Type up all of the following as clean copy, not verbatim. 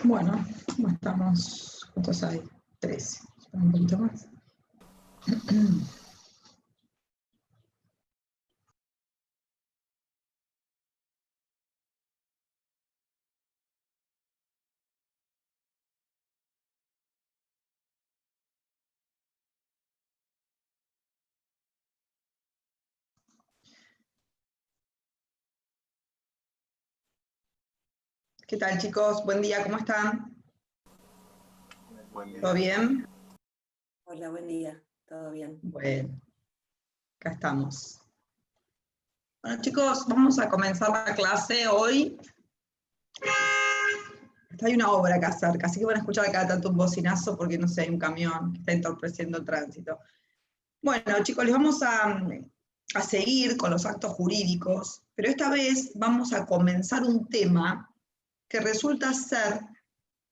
Bueno, ¿cómo estamos? ¿Cuántos hay? 13. Espera un poquito más. ¿Qué tal, chicos? Buen día, ¿cómo están? Buen día. ¿Todo bien? Hola, buen día. ¿Todo bien? Bueno, acá estamos. Bueno, chicos, vamos a comenzar la clase hoy. Hay una obra acá cerca, así que van a escuchar acá tanto un bocinazo porque, no sé, hay un camión que está entorpeciendo el tránsito. Bueno, chicos, les vamos a seguir con los actos jurídicos, pero esta vez vamos a comenzar un tema que resulta ser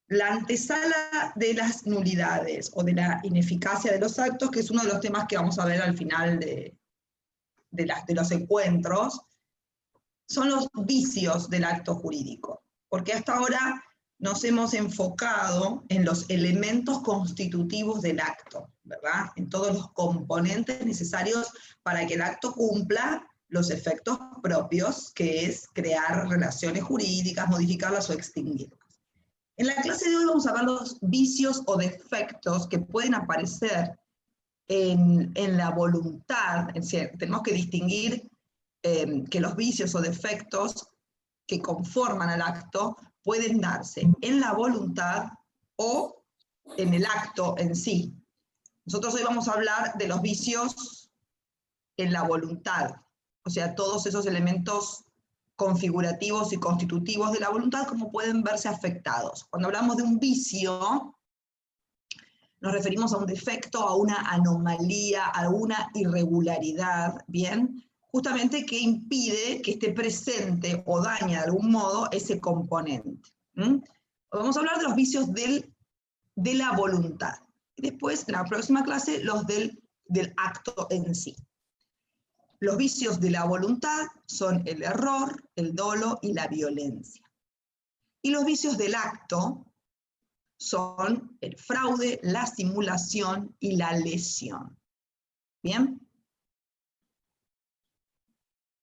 la antesala de las nulidades o de la ineficacia de los actos, que es uno de los temas que vamos a ver al final de los encuentros, son los vicios del acto jurídico, porque hasta ahora nos hemos enfocado en los elementos constitutivos del acto, ¿verdad? En todos los componentes necesarios para que el acto cumpla los efectos propios, que es crear relaciones jurídicas, modificarlas o extinguirlas. En la clase de hoy vamos a ver los vicios o defectos que pueden aparecer en la voluntad. Es decir, tenemos que distinguir que los vicios o defectos que conforman al acto pueden darse en la voluntad o en el acto en sí. Nosotros hoy vamos a hablar de los vicios en la voluntad, o sea, todos esos elementos configurativos y constitutivos de la voluntad, cómo pueden verse afectados. Cuando hablamos de un vicio, nos referimos a un defecto, a una anomalía, a una irregularidad, ¿bien? Justamente que impide que esté presente o daña de algún modo ese componente. Vamos a hablar de los vicios de la voluntad. Y después, en la próxima clase, los del acto en sí. Los vicios de la voluntad son el error, el dolo y la violencia. Y los vicios del acto son el fraude, la simulación y la lesión. ¿Bien?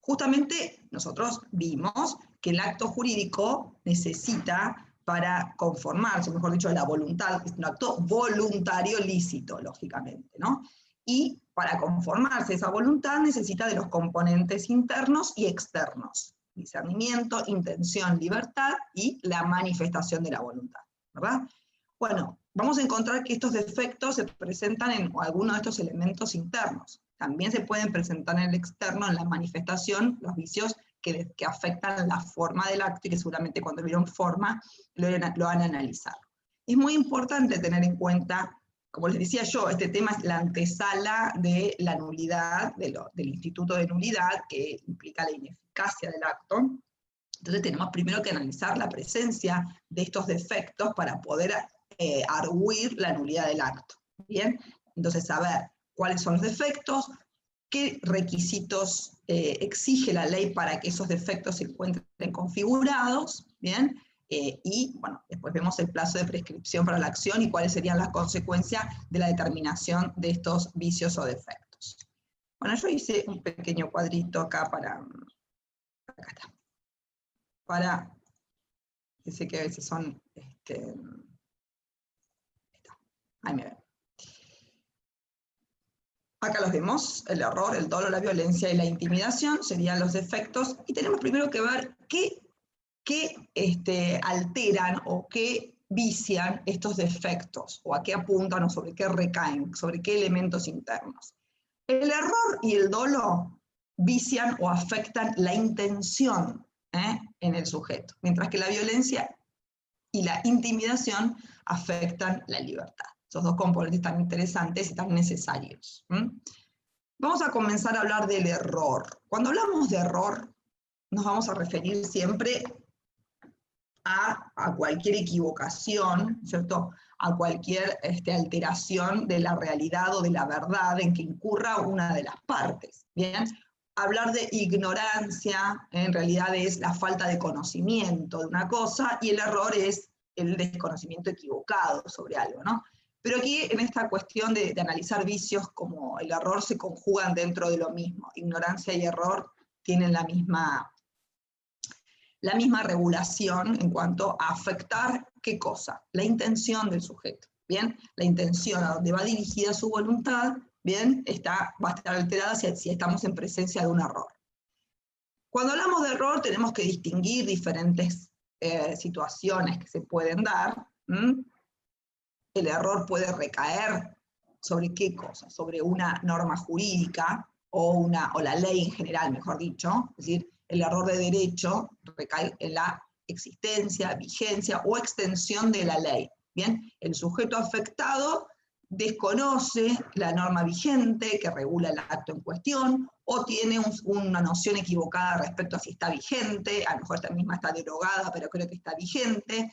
Justamente nosotros vimos que el acto jurídico necesita, para conformarse, mejor dicho, la voluntad, es un acto voluntario lícito, lógicamente, ¿no? Y para conformarse esa voluntad necesita de los componentes internos y externos: discernimiento, intención, libertad y la manifestación de la voluntad, ¿verdad? Bueno, vamos a encontrar que estos defectos se presentan en algunos de estos elementos internos. También se pueden presentar en el externo, en la manifestación, los vicios que afectan la forma del acto y que seguramente cuando vieron forma lo van a analizar. Es muy importante tener en cuenta, como les decía yo, este tema es la antesala de la nulidad, del instituto de nulidad, que implica la ineficacia del acto. Entonces tenemos primero que analizar la presencia de estos defectos para poder arguir la nulidad del acto. ¿Bien? Entonces saber cuáles son los defectos, qué requisitos exige la ley para que esos defectos se encuentren configurados, ¿bien? Y bueno, después vemos el plazo de prescripción para la acción y cuáles serían las consecuencias de la determinación de estos vicios o defectos. Bueno, yo hice un pequeño cuadrito acá acá está, para, dice que a veces son, ahí me ven. Acá los vemos: el error, el dolo, la violencia y la intimidación serían los defectos, y tenemos primero que ver qué alteran o qué vician estos defectos, o a qué apuntan o sobre qué recaen, sobre qué elementos internos. El error y el dolo vician o afectan la intención en el sujeto, mientras que la violencia y la intimidación afectan la libertad. Esos dos componentes tan interesantes y tan necesarios. Vamos a comenzar a hablar del error. Cuando hablamos de error, nos vamos a referir siempre a cualquier equivocación, ¿cierto? A cualquier alteración de la realidad o de la verdad en que incurra una de las partes. ¿Bien? Hablar de ignorancia en realidad es la falta de conocimiento de una cosa, y el error es el desconocimiento equivocado sobre algo, ¿no? Pero aquí, en esta cuestión de analizar vicios como el error, se conjugan dentro de lo mismo. Ignorancia y error tienen la misma regulación en cuanto a afectar ¿qué cosa? La intención del sujeto, ¿bien? La intención a donde va dirigida su voluntad, ¿bien? Va a estar alterada si estamos en presencia de un error. Cuando hablamos de error tenemos que distinguir diferentes situaciones que se pueden dar. El error puede recaer sobre qué cosa, sobre una norma jurídica o la ley en general, mejor dicho, es decir, el error de derecho recae en la existencia, vigencia o extensión de la ley. Bien, el sujeto afectado desconoce la norma vigente que regula el acto en cuestión, o tiene una noción equivocada respecto a si está vigente, a lo mejor esta misma está derogada, pero creo que está vigente,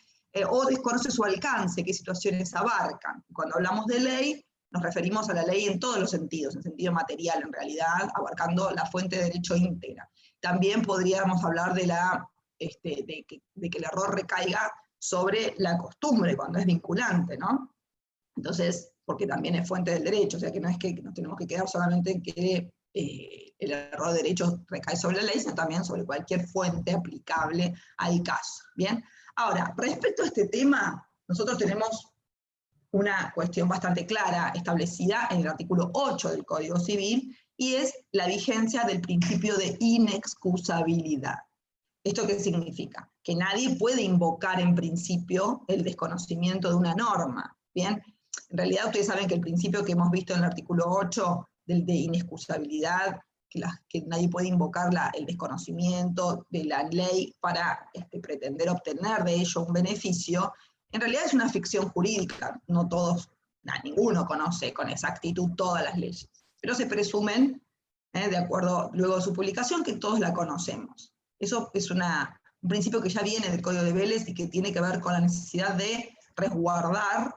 o desconoce su alcance, qué situaciones abarcan. Cuando hablamos de ley, nos referimos a la ley en todos los sentidos, en sentido material en realidad, abarcando la fuente de derecho íntegra. También podríamos hablar de que el error recaiga sobre la costumbre, cuando es vinculante, ¿no? Entonces, porque también es fuente del derecho, o sea que no es que nos tenemos que quedar solamente en que el error de derecho recae sobre la ley, sino también sobre cualquier fuente aplicable al caso. ¿Bien? Ahora, respecto a este tema, nosotros tenemos una cuestión bastante clara establecida en el artículo 8 del Código Civil, y es la vigencia del principio de inexcusabilidad. ¿Esto qué significa? Que nadie puede invocar en principio el desconocimiento de una norma. ¿Bien? En realidad ustedes saben que el principio que hemos visto en el artículo 8 de inexcusabilidad, que nadie puede invocar el desconocimiento de la ley para pretender obtener de ello un beneficio, en realidad es una ficción jurídica. No ninguno conoce con exactitud todas las leyes, pero se presumen, de acuerdo luego de su publicación, que todos la conocemos. Eso es un principio que ya viene del Código de Vélez y que tiene que ver con la necesidad de resguardar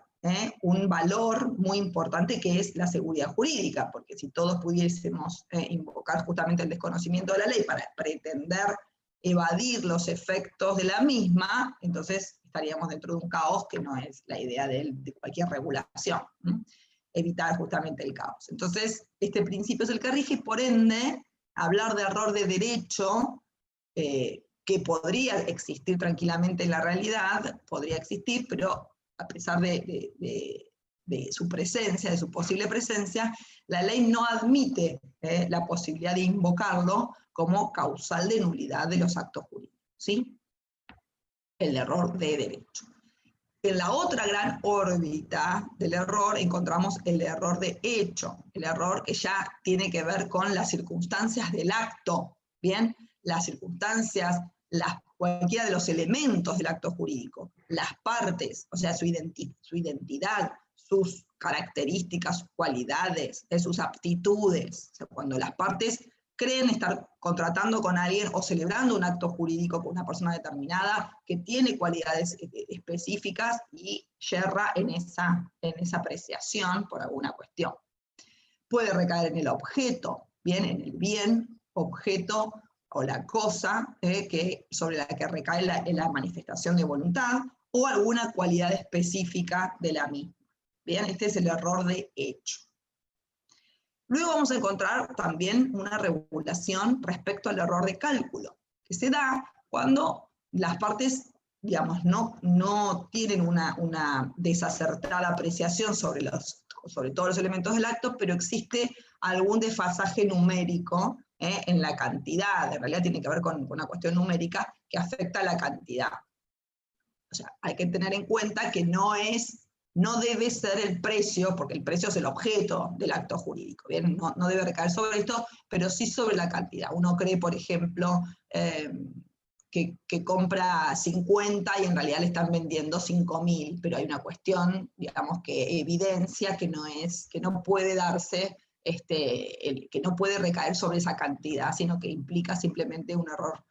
un valor muy importante que es la seguridad jurídica, porque si todos pudiésemos invocar justamente el desconocimiento de la ley para pretender evadir los efectos de la misma, entonces estaríamos dentro de un caos que no es la idea de cualquier regulación, evitar justamente el caos. Entonces, este principio es el que rige, y por ende, hablar de error de derecho, que podría existir tranquilamente en la realidad, podría existir, pero a pesar de su presencia, de su posible presencia, la ley no admite la posibilidad de invocarlo como causal de nulidad de los actos jurídicos, ¿sí? El error de derecho. En la otra gran órbita del error encontramos el error de hecho, el error que ya tiene que ver con las circunstancias del acto, ¿bien? Las circunstancias, cualquiera de los elementos del acto jurídico, las partes, o sea, su identidad, sus características, sus cualidades, sus aptitudes. O sea, cuando las partes creen estar contratando con alguien o celebrando un acto jurídico con una persona determinada que tiene cualidades específicas y yerra en esa apreciación por alguna cuestión. Puede recaer en el objeto, bien, en el bien, objeto o la cosa sobre la que recae la manifestación de voluntad, o alguna cualidad específica de la misma. Bien, este es el error de hecho. Luego vamos a encontrar también una regulación respecto al error de cálculo, que se da cuando las partes, digamos, no tienen una desacertada apreciación sobre todos los elementos del acto, pero existe algún desfasaje numérico en la cantidad. En realidad tiene que ver con una cuestión numérica que afecta a la cantidad. O sea, hay que tener en cuenta que no debe ser el precio, porque el precio es el objeto del acto jurídico, ¿bien? No debe recaer sobre esto, pero sí sobre la cantidad. Uno cree, por ejemplo, que compra 50 y en realidad le están vendiendo 5.000, pero hay una cuestión, digamos, que evidencia que no puede darse, que no puede recaer sobre esa cantidad, sino que implica simplemente un error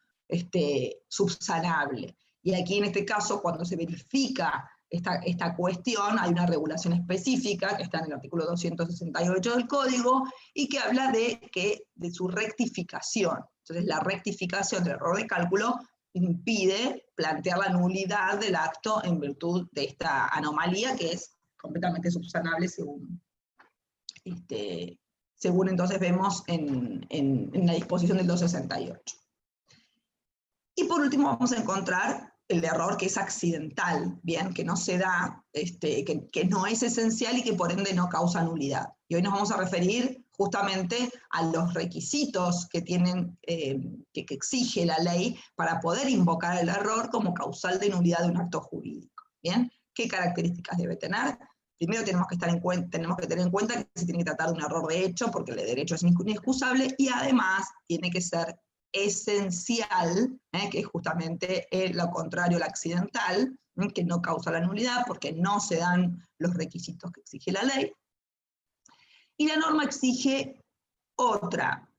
subsanable. Y aquí en este caso, cuando se verifica esta cuestión, hay una regulación específica que está en el artículo 268 del Código y que habla de su rectificación. Entonces, la rectificación del error de cálculo impide plantear la nulidad del acto en virtud de esta anomalía que es completamente subsanable según entonces vemos en la disposición del 268. Y por último vamos a encontrar el error que es accidental, bien, que no se da, que no es esencial y que por ende no causa nulidad. Y hoy nos vamos a referir justamente a los requisitos que tienen, que exige la ley para poder invocar el error como causal de nulidad de un acto jurídico. Bien, ¿qué características debe tener? Primero tenemos que tener en cuenta que se tiene que tratar de un error de hecho, porque el de derecho es inexcusable, y además tiene que ser esencial, que es justamente lo contrario al accidental, que no causa la nulidad porque no se dan los requisitos que exige la ley. Y la norma exige otra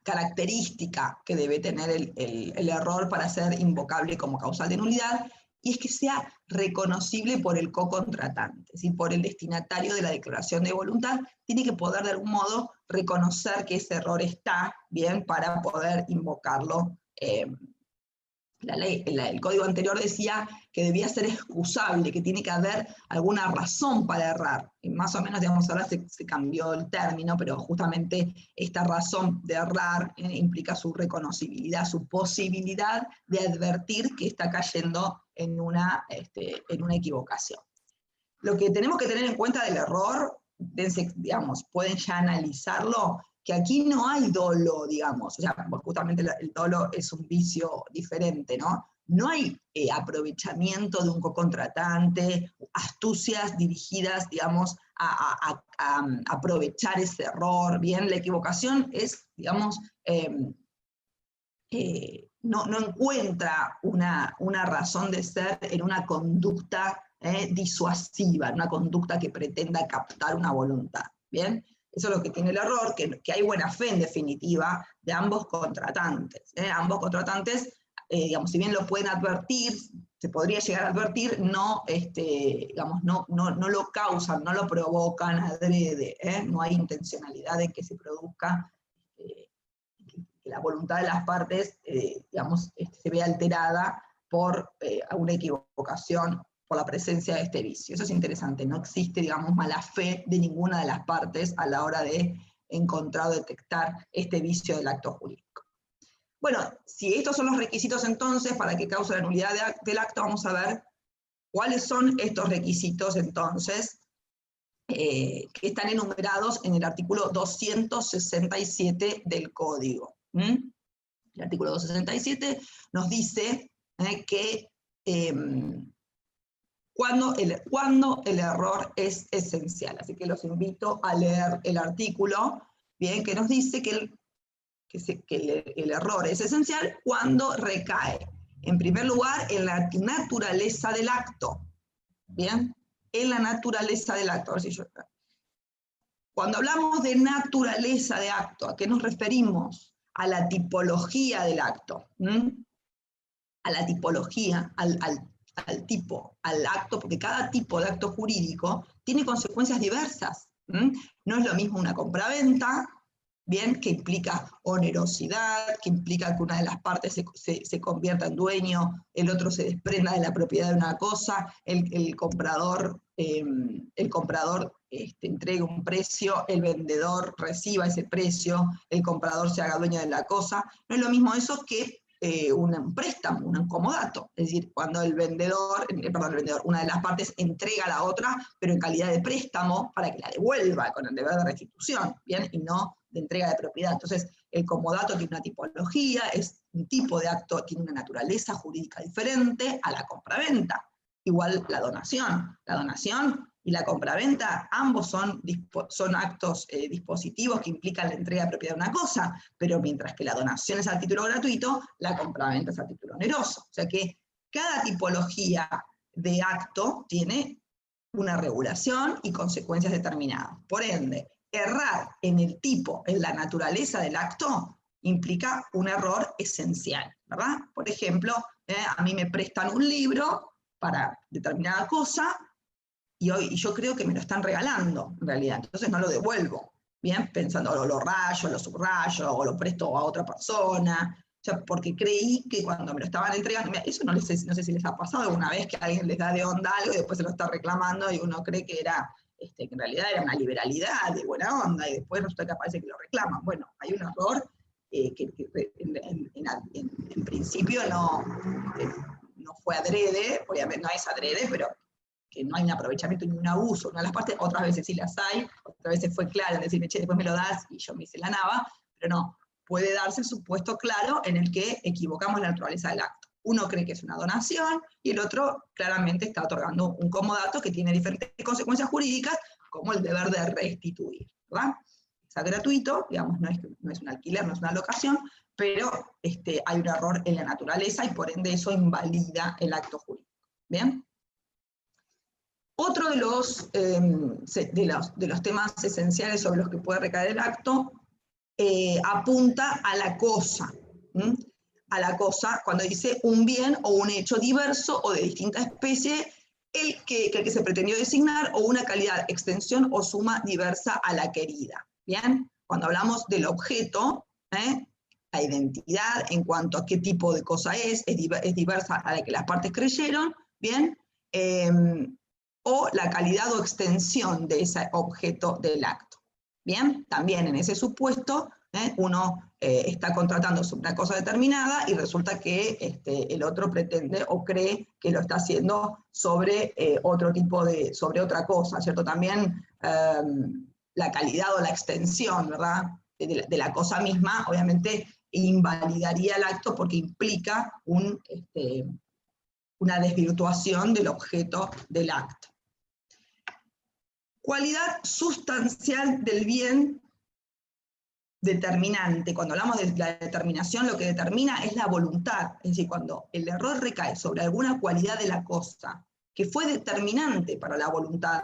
característica que debe tener el error para ser invocable como causal de nulidad, y es que sea reconocible por el co-contratante, ¿sí? Por el destinatario de la declaración de voluntad, tiene que poder de algún modo reconocer que ese error está, bien, para poder invocarlo. La ley, el código anterior decía que debía ser excusable, que tiene que haber alguna razón para errar. Y más o menos, digamos, ahora se cambió el término, pero justamente esta razón de errar implica su reconocibilidad, su posibilidad de advertir que está cayendo en una equivocación. Lo que tenemos que tener en cuenta del error, digamos, pueden ya analizarlo, que aquí no hay dolo, digamos, o sea, justamente el dolo es un vicio diferente, ¿no? No hay aprovechamiento de un co-contratante, astucias dirigidas, digamos, a aprovechar ese error, bien, la equivocación es, digamos, no encuentra una razón de ser en una conducta disuasiva, en una conducta que pretenda captar una voluntad, ¿bien? Eso es lo que tiene el error, que hay buena fe en definitiva de ambos contratantes. Ambos contratantes, digamos, si bien lo pueden advertir, se podría llegar a advertir, no, digamos, no lo causan, no lo provocan adrede, no hay intencionalidad de que se produzca, que la voluntad de las partes, digamos, se vea alterada por alguna equivocación, por la presencia de este vicio. Eso es interesante, no existe, digamos, mala fe de ninguna de las partes a la hora de encontrar o detectar este vicio del acto jurídico. Bueno, si estos son los requisitos entonces para que cause la nulidad del acto, vamos a ver cuáles son estos requisitos entonces que están enumerados en el artículo 267 del Código. El artículo 267 nos dice que cuando el error es esencial. Así que los invito a leer el artículo, bien, que nos dice que el error es esencial cuando recae, en primer lugar, en la naturaleza del acto. Bien, en la naturaleza del acto. A ver si yo... Cuando hablamos de naturaleza de acto, ¿a qué nos referimos? A la tipología del acto. A la tipología, al tipo, al acto, porque cada tipo de acto jurídico tiene consecuencias diversas. No es lo mismo una compraventa, bien, que implica onerosidad, que implica que una de las partes se convierta en dueño, el otro se desprenda de la propiedad de una cosa, el comprador entregue un precio, el vendedor reciba ese precio, el comprador se haga dueño de la cosa. No es lo mismo eso que un préstamo, un comodato. Es decir, cuando una de las partes entrega a la otra, pero en calidad de préstamo para que la devuelva con el deber de restitución, ¿bien? Y no de entrega de propiedad. Entonces, el comodato tiene una tipología, es un tipo de acto, tiene una naturaleza jurídica diferente a la compraventa. Igual la donación. La donación y la compraventa, ambos son actos dispositivos que implican la entrega de propiedad de una cosa, pero mientras que la donación es a título gratuito, la compraventa es a título oneroso. O sea que cada tipología de acto tiene una regulación y consecuencias determinadas. Por ende, errar en el tipo, en la naturaleza del acto, implica un error esencial, ¿verdad? Por ejemplo, a mí me prestan un libro para determinada cosa, y yo creo que me lo están regalando, en realidad, entonces no lo devuelvo. bien, pensando, o lo rayo, lo subrayo, o lo presto a otra persona, o sea, porque creí que cuando me lo estaban entregando, eso no sé si les ha pasado alguna vez que alguien les da de onda algo y después se lo está reclamando y uno cree que era, que en realidad era una liberalidad de buena onda y después resulta que parece que lo reclaman. Bueno, hay un error que en principio no fue adrede, obviamente no es adrede, pero que no hay un aprovechamiento ni un abuso, una de las partes, otras veces sí las hay, otras veces fue claro en decirme, che, después me lo das y yo me hice la nava, pero no, puede darse el supuesto claro en el que equivocamos la naturaleza del acto. Uno cree que es una donación y el otro claramente está otorgando un comodato que tiene diferentes consecuencias jurídicas, como el deber de restituir, ¿verdad? Está gratuito, digamos, no es un alquiler, no es una locación, pero hay un error en la naturaleza y por ende eso invalida el acto jurídico. ¿Bien? Otro de los temas esenciales sobre los que puede recaer el acto apunta a la cosa. A la cosa cuando dice un bien o un hecho diverso o de distinta especie el que se pretendió designar o una calidad, extensión o suma diversa a la querida. ¿Bien? Cuando hablamos del objeto, la identidad en cuanto a qué tipo de cosa es diversa a la que las partes creyeron, ¿bien? O la calidad o extensión de ese objeto del acto. Bien, también en ese supuesto, uno está contratando sobre una cosa determinada y resulta que el otro pretende o cree que lo está haciendo sobre otro tipo de, sobre otra cosa, ¿cierto? También la calidad o la extensión, ¿verdad? De la cosa misma, obviamente invalidaría el acto porque implica una desvirtuación del objeto del acto. Cualidad sustancial del bien determinante. Cuando hablamos de la determinación, lo que determina es la voluntad. Es decir, cuando el error recae sobre alguna cualidad de la cosa que fue determinante para la voluntad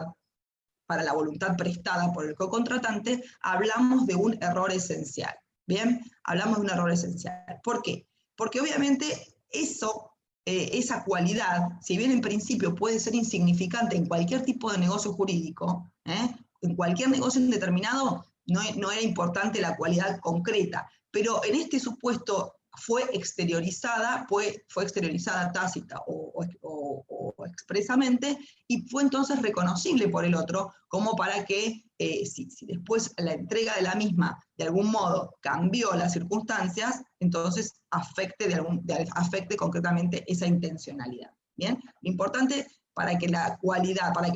prestada por el cocontratante, hablamos de un error esencial. ¿Bien? Hablamos de un error esencial. ¿Por qué? Porque obviamente esa cualidad, si bien en principio puede ser insignificante en cualquier tipo de negocio jurídico, en cualquier negocio indeterminado no era importante la cualidad concreta, pero en este supuesto fue exteriorizada tácita o expresamente, y fue entonces reconocible por el otro, como para que si después la entrega de la misma de algún modo cambió las circunstancias, entonces afecte concretamente esa intencionalidad. ¿Bien? Lo importante para que el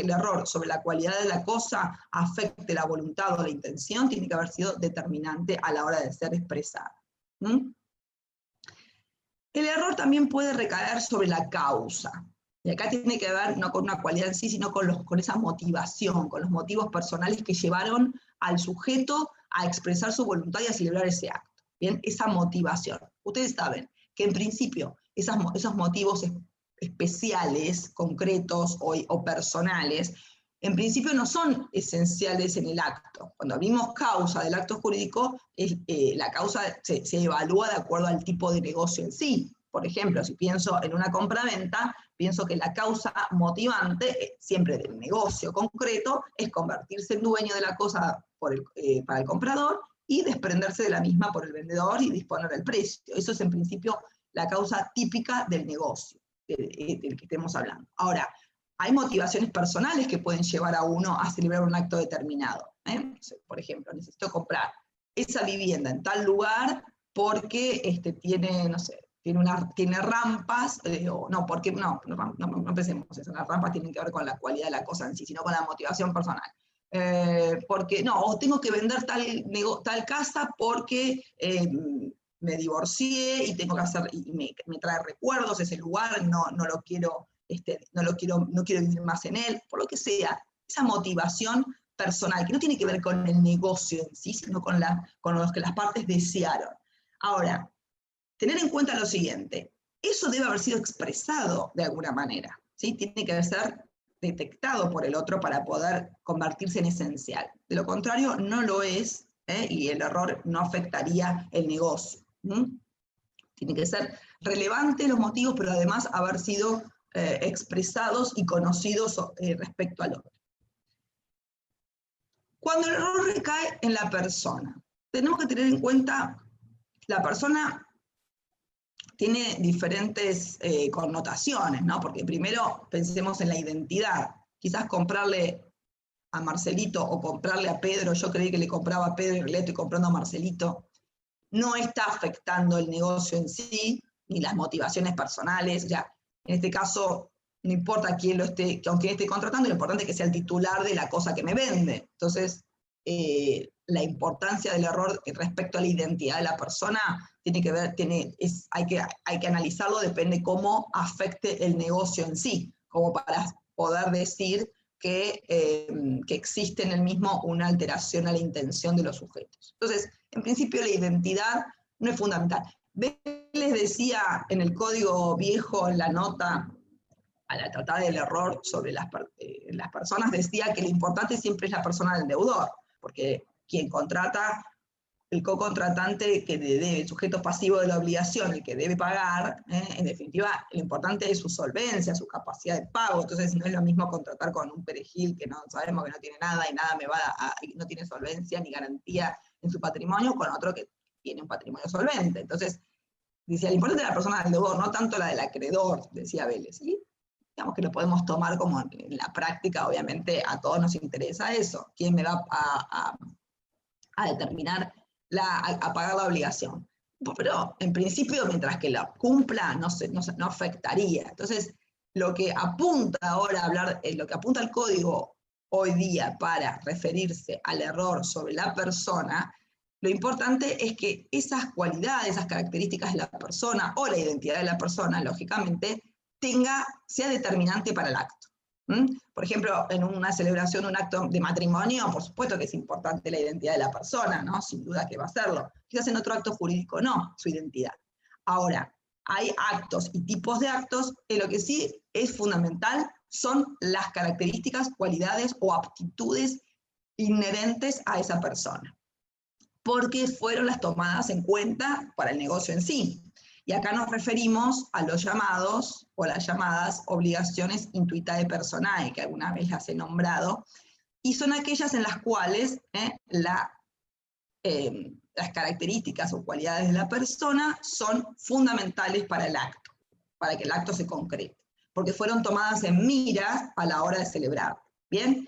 error sobre la cualidad de la cosa afecte la voluntad o la intención, tiene que haber sido determinante a la hora de ser expresada. El error también puede recaer sobre la causa. Y acá tiene que ver no con una cualidad en sí, sino con esa motivación, con los motivos personales que llevaron al sujeto a expresar su voluntad y a celebrar ese acto. ¿Bien? Esa motivación. Ustedes saben que en principio esos motivos especiales, concretos o personales, en principio no son esenciales en el acto. Cuando abrimos causa del acto jurídico, la causa se evalúa de acuerdo al tipo de negocio en sí. Por ejemplo, si pienso en una compraventa, pienso que la causa motivante, siempre del negocio concreto, es convertirse en dueño de la cosa para el comprador y desprenderse de la misma por el vendedor y disponer del precio. Eso es en principio la causa típica del negocio del que estemos hablando. Ahora, hay motivaciones personales que pueden llevar a uno a celebrar un acto determinado. Por ejemplo, necesito comprar esa vivienda en tal lugar porque tiene, no sé, tiene rampas, no pensemos eso, las rampas tienen que ver con la cualidad de la cosa en sí, sino con la motivación personal. Porque no, o tengo que vender tal casa porque me divorcié y tengo que hacer, y me trae recuerdos ese lugar, no quiero vivir más en él, por lo que sea, esa motivación personal, que no tiene que ver con el negocio en sí, sino con los que las partes desearon. Ahora, tener en cuenta lo siguiente, eso debe haber sido expresado de alguna manera, ¿sí? Tiene que ser detectado por el otro para poder convertirse en esencial. De lo contrario, no lo es, y el error no afectaría el negocio. Tiene que ser relevante los motivos, pero además haber sido expresados y conocidos respecto al otro. Cuando el error recae en la persona, tenemos que tener en cuenta, la persona tiene diferentes connotaciones, ¿no? Porque primero pensemos en la identidad. Quizás comprarle a Marcelito o comprarle a Pedro, yo creí que le compraba a Pedro y le estoy comprando a Marcelito, no está afectando el negocio en sí, ni las motivaciones personales. Ya, en este caso, no importa quién lo esté, que aunque esté contratando, lo importante es que sea el titular de la cosa que me vende. Entonces, la importancia del error respecto a la identidad de la persona tiene que ver, hay que analizarlo, depende cómo afecte el negocio en sí, como para poder decir que existe en el mismo una alteración a la intención de los sujetos. Entonces, en principio la identidad no es fundamental. Les decía en el código viejo, en la nota, a la tratada del error sobre las personas, decía que lo importante siempre es la persona del deudor, porque quien contrata, el co-contratante que debe, el sujeto pasivo de la obligación, el que debe pagar, en definitiva, lo importante es su solvencia, su capacidad de pago. Entonces no es lo mismo contratar con un perejil que no sabemos que no tiene nada y nada no tiene solvencia ni garantía en su patrimonio, con otro que tiene un patrimonio solvente. Entonces, decía, lo importante es la persona del deudor, no tanto la del acreedor, decía Vélez. ¿Sí? Digamos que lo podemos tomar como en la práctica, obviamente a todos nos interesa eso. ¿Quién me va a determinar a pagar la obligación? Pero en principio, mientras que la cumpla, no afectaría. Entonces, lo que apunta ahora a hablar, lo que apunta el código hoy día para referirse al error sobre la persona, lo importante es que esas cualidades, esas características de la persona o la identidad de la persona, lógicamente, sea determinante para el acto. Por ejemplo, en una celebración, un acto de matrimonio, por supuesto que es importante la identidad de la persona, ¿no? Sin duda que va a serlo. Quizás en otro acto jurídico no, su identidad. Ahora, hay actos y tipos de actos, en lo que sí es fundamental son las características, cualidades o aptitudes inherentes a esa persona, porque fueron las tomadas en cuenta para el negocio en sí. Y acá nos referimos a los llamados o las llamadas obligaciones intuitae personae, que alguna vez las he nombrado, y son aquellas en las cuales las características o cualidades de la persona son fundamentales para el acto, para que el acto se concrete, porque fueron tomadas en miras a la hora de celebrar. ¿Bien?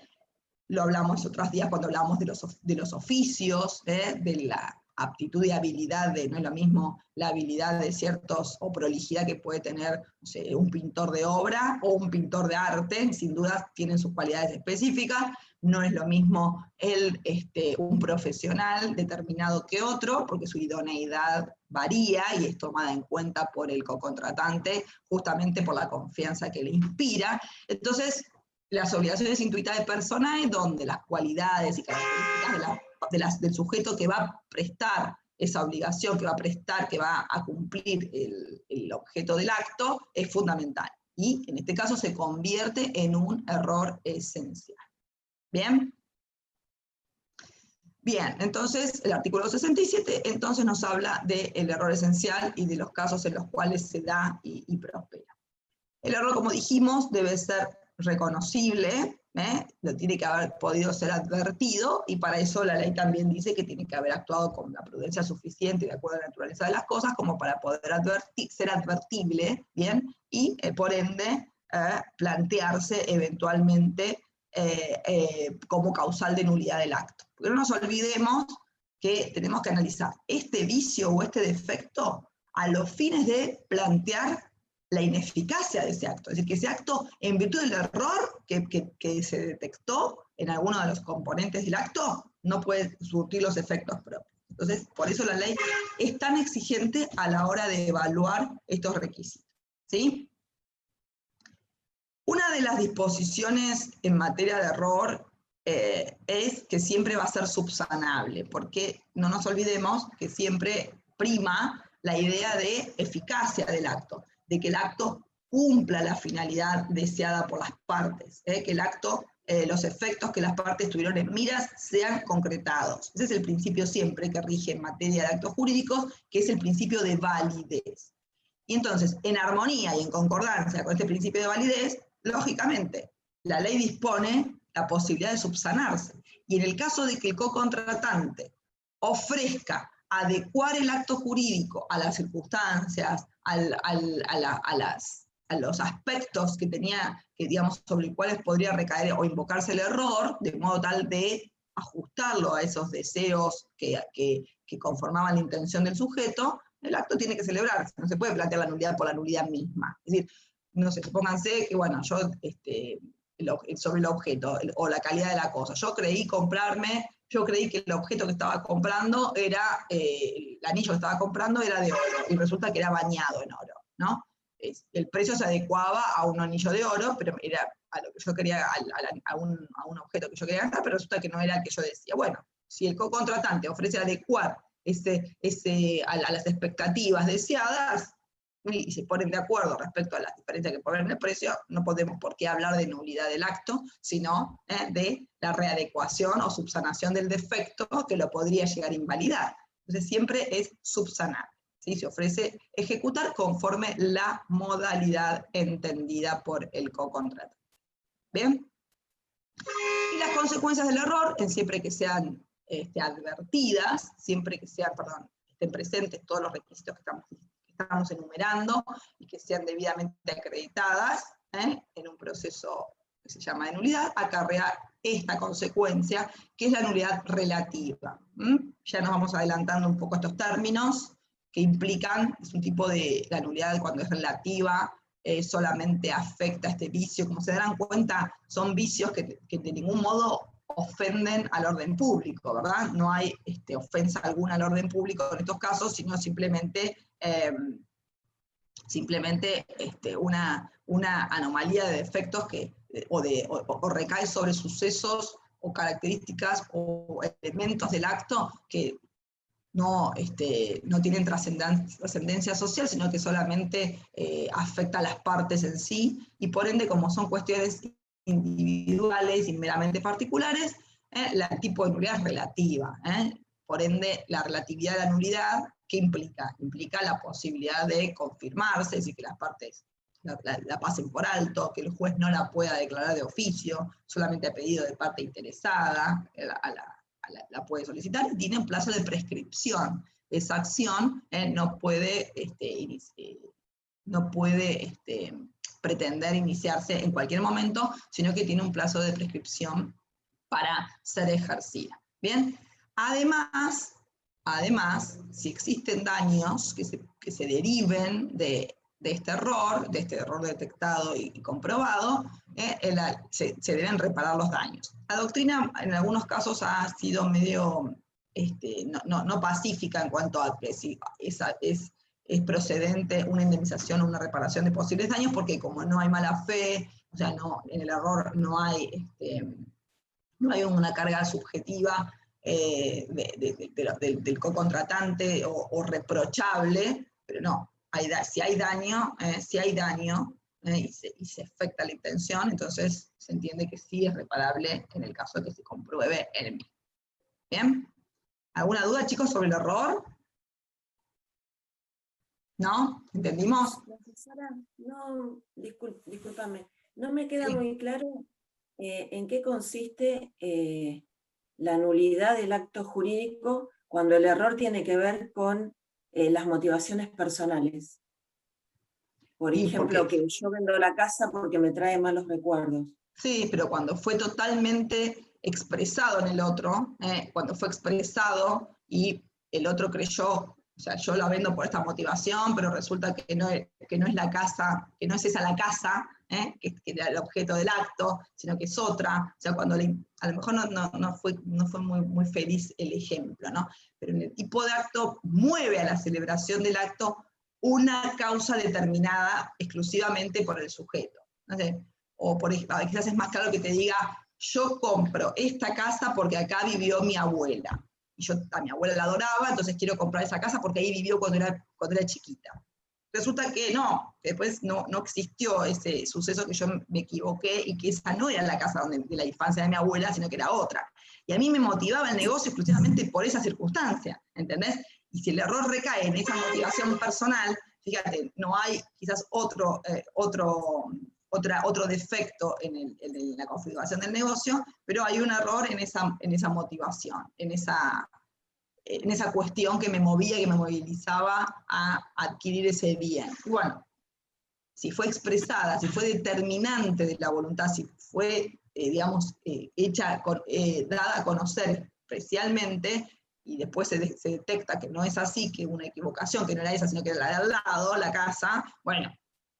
Lo hablamos otros días cuando hablamos de los oficios, de la aptitud y habilidad, no es lo mismo la habilidad de ciertos, o prolijidad que puede tener, no sé, un pintor de obra o un pintor de arte, sin duda tienen sus cualidades específicas, no es lo mismo un profesional determinado que otro, porque su idoneidad varía y es tomada en cuenta por el cocontratante, justamente por la confianza que le inspira. Entonces, las obligaciones intuitivas de personae, donde las cualidades y características del sujeto que va a prestar esa obligación, que va a cumplir el objeto del acto, es fundamental. Y en este caso se convierte en un error esencial. ¿Bien? Bien, entonces el artículo 67 entonces nos habla del error esencial y de los casos en los cuales se da y prospera. El error, como dijimos, debe ser reconocible, lo tiene que haber podido ser advertido, y para eso la ley también dice que tiene que haber actuado con la prudencia suficiente y de acuerdo a la naturaleza de las cosas como para poder ser advertible, ¿bien? Y por ende plantearse eventualmente como causal de nulidad del acto. Porque no nos olvidemos que tenemos que analizar este vicio o este defecto a los fines de plantear la ineficacia de ese acto. Es decir, que ese acto, en virtud del error que se detectó en alguno de los componentes del acto, no puede surtir los efectos propios. Entonces, por eso la ley es tan exigente a la hora de evaluar estos requisitos. ¿Sí? Una de las disposiciones en materia de error es que siempre va a ser subsanable, porque no nos olvidemos que siempre prima la idea de eficacia del acto, de que el acto cumpla la finalidad deseada por las partes, que el acto, los efectos que las partes tuvieron en miras sean concretados. Ese es el principio siempre que rige en materia de actos jurídicos, que es el principio de validez. Y entonces, en armonía y en concordancia con este principio de validez, lógicamente, la ley dispone la posibilidad de subsanarse. y en el caso de que el co-contratante ofrezca adecuar el acto jurídico a las circunstancias, a los aspectos que tenía, que, digamos, sobre los cuales podría recaer o invocarse el error, de modo tal de ajustarlo a esos deseos que conformaban la intención del sujeto, el acto tiene que celebrarse, no se puede plantear la nulidad por la nulidad misma. Es decir, no sé, supónganse que, bueno, yo, sobre el objeto, o la calidad de la cosa, yo creí que el objeto que estaba comprando era, el anillo que estaba comprando era de oro, y resulta que era bañado en oro, ¿no? El precio se adecuaba a un anillo de oro, pero era a lo que yo quería, a un objeto que yo quería gastar, pero resulta que no era el que yo decía. Bueno, si el co-contratante ofrece adecuar a las expectativas deseadas, y se ponen de acuerdo respecto a las diferencias que pueden haber en el precio, no podemos por qué hablar de nulidad del acto, sino de la readecuación o subsanación del defecto que lo podría llegar a invalidar. Entonces siempre es subsanar. ¿Sí? Se ofrece ejecutar conforme la modalidad entendida por el co-contratante. ¿Bien? Y las consecuencias del error, siempre que sean advertidas, siempre que estén presentes todos los requisitos que estamos enumerando y que sean debidamente acreditadas en un proceso que se llama de nulidad, acarrea esta consecuencia, que es la nulidad relativa. Ya nos vamos adelantando un poco estos términos que implican, es un tipo de, la nulidad cuando es relativa, solamente afecta a este vicio. Como se darán cuenta, son vicios que de ningún modo ofenden al orden público, ¿verdad? No hay ofensa alguna al orden público en estos casos, sino simplemente una anomalía de defectos o recae sobre sucesos o características o elementos del acto que no tienen trascendencia social, sino que solamente afecta a las partes en sí, y por ende, como son cuestiones individuales y meramente particulares, el tipo de nulidad es relativa. Por ende, la relatividad de la nulidad, ¿qué implica? Implica la posibilidad de confirmarse, es decir, que las partes la pasen por alto, que el juez no la pueda declarar de oficio, solamente a pedido de parte interesada, la puede solicitar, y tiene un plazo de prescripción. Esa acción no puede pretender iniciarse en cualquier momento, sino que tiene un plazo de prescripción para ser ejercida. Bien, además, si existen daños que se deriven de este error detectado y comprobado, se deben reparar los daños. La doctrina en algunos casos ha sido medio no pacífica en cuanto a que si es procedente una indemnización o una reparación de posibles daños, porque como no hay mala fe, o sea, en el error no hay una carga subjetiva del co-contratante o reprochable, pero no, si hay daño y se afecta la intención, entonces se entiende que sí es reparable en el caso de que se compruebe el mismo. ¿Bien? ¿Alguna duda, chicos, sobre el error? ¿No? ¿Entendimos? Profesora, no, discúlpame, no me queda Sí. muy claro en qué consiste la nulidad del acto jurídico cuando el error tiene que ver con las motivaciones personales. Por ejemplo, que yo vendo la casa porque me trae malos recuerdos. Sí, pero cuando fue totalmente expresado en el otro, cuando fue expresado y el otro creyó, o sea, yo la vendo por esta motivación, pero resulta que no es la casa, que no es esa la casa, que era el objeto del acto, sino que es otra. O sea, cuando a lo mejor no fue muy feliz el ejemplo, ¿no? Pero en el tipo de acto mueve a la celebración del acto una causa determinada exclusivamente por el sujeto. ¿No sé? O por ejemplo, quizás es más claro que te diga, yo compro esta casa porque acá vivió mi abuela. Y yo a mi abuela la adoraba, entonces quiero comprar esa casa porque ahí vivió cuando era chiquita. Resulta que no, que después no existió ese suceso, que yo me equivoqué y que esa no era la casa de la infancia de mi abuela, sino que era otra. Y a mí me motivaba el negocio exclusivamente por esa circunstancia, ¿entendés? Y si el error recae en esa motivación personal, fíjate, no hay quizás otra otro defecto en la configuración del negocio, pero hay un error en esa motivación, en esa cuestión que me movía, que me movilizaba a adquirir ese bien. Y bueno, si fue expresada, si fue determinante de la voluntad, si fue, digamos, dada a conocer especialmente, y después se detecta que no es así, que una equivocación, que no era esa, sino que era la de al lado, la casa, bueno,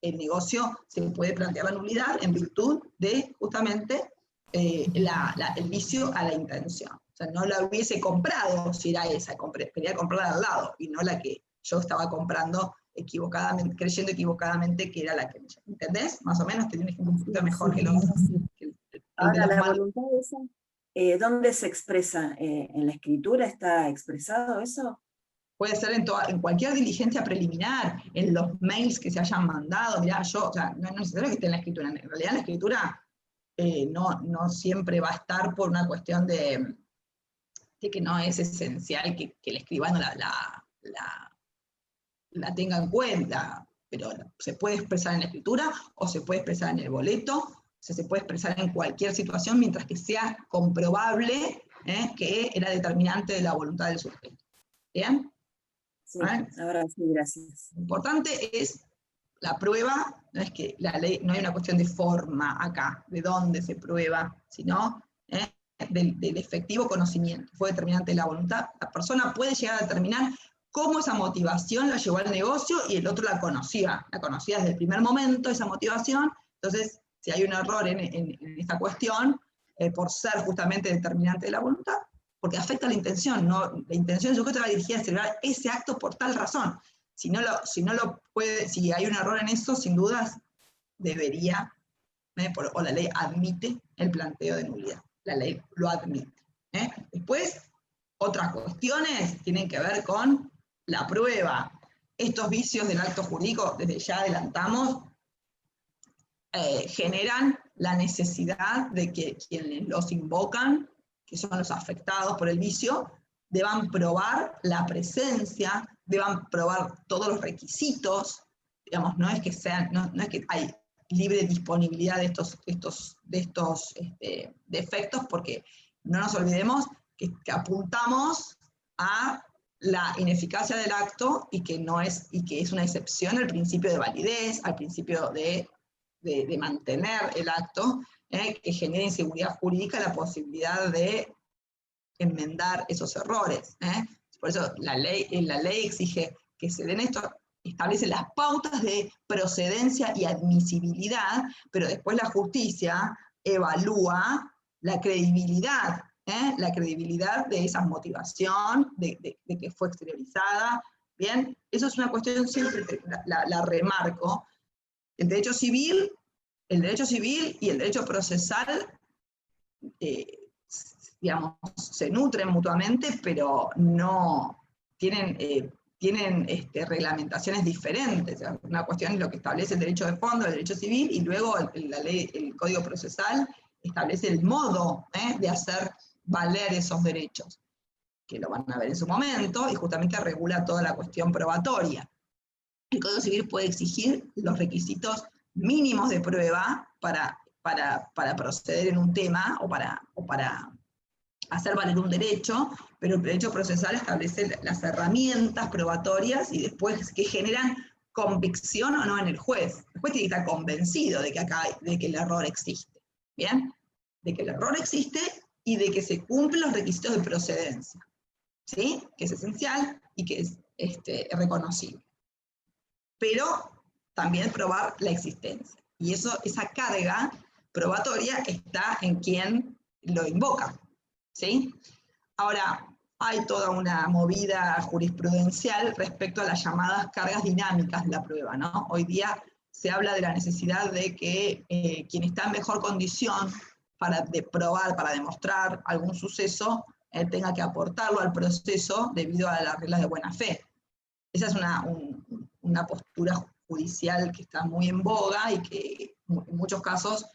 el negocio se puede plantear la nulidad en virtud de, justamente, el vicio a la intención. O sea, no la hubiese comprado si era esa, quería comprarla al lado, y no la que yo estaba comprando equivocadamente, creyendo equivocadamente que era la que me... ¿Entendés? Más o menos, te tienes un poquito mejor que los... Ahora, la voluntad esa, ¿dónde se expresa? ¿En la escritura está expresado eso? Puede ser en cualquier diligencia preliminar, en los mails que se hayan mandado. Mirá, o sea, no es necesario que esté en la escritura. En realidad la escritura no siempre va a estar por una cuestión de que no es esencial que el escribano la tenga en cuenta, pero se puede expresar en la escritura o se puede expresar en el boleto, o sea, se puede expresar en cualquier situación mientras que sea comprobable que era determinante de la voluntad del sujeto. ¿Bien? Sí, ahora sí, gracias. Lo importante es la prueba, no es que la ley, no hay una cuestión de forma acá, de dónde se prueba, sino del efectivo conocimiento. Fue determinante de la voluntad. La persona puede llegar a determinar cómo esa motivación la llevó al negocio y el otro la conocía desde el primer momento, esa motivación. Entonces, si hay un error en esta cuestión, por ser justamente determinante de la voluntad, porque afecta la intención, ¿no? La intención del sujeto va dirigida a celebrar ese acto por tal razón. Si hay un error en eso, sin dudas debería, o la ley admite el planteo de nulidad. La ley lo admite. Después, otras cuestiones tienen que ver con la prueba. Estos vicios del acto jurídico, desde ya adelantamos, generan la necesidad de que quienes los invocan, que son los afectados por el vicio, deban probar la presencia, deban probar todos los requisitos, digamos, no es que hay libre disponibilidad de estos defectos, porque no nos olvidemos que apuntamos a la ineficacia del acto y que es una excepción al principio de validez, al principio de mantener el acto, que genera inseguridad jurídica la posibilidad de enmendar esos errores. Por eso la ley exige que se den esto, establece las pautas de procedencia y admisibilidad, pero después la justicia evalúa la credibilidad de esa motivación, de que fue exteriorizada. Bien, eso es una cuestión, siempre la remarco. El derecho civil y el derecho procesal, digamos, se nutren mutuamente, pero no tienen reglamentaciones diferentes. Una cuestión es lo que establece el derecho de fondo, el derecho civil, y luego el Código Procesal establece el modo de hacer valer esos derechos, que lo van a ver en su momento, y justamente regula toda la cuestión probatoria. El Código Civil puede exigir los requisitos mínimos de prueba para proceder en un tema o para hacer valer un derecho, pero el derecho procesal establece las herramientas probatorias y después que generan convicción o no en el juez. El juez tiene que estar convencido de que el error existe, ¿bien? De que el error existe y de que se cumplen los requisitos de procedencia, ¿sí? Que es esencial y que es reconocible. Pero también probar la existencia. Y esa carga probatoria está en quien lo invoca, ¿sí? Ahora, hay toda una movida jurisprudencial respecto a las llamadas cargas dinámicas de la prueba, ¿no? Hoy día se habla de la necesidad de que quien está en mejor condición para probar, para demostrar algún suceso, tenga que aportarlo al proceso debido a las reglas de buena fe. Esa es una postura judicial que está muy en boga y que en muchos casos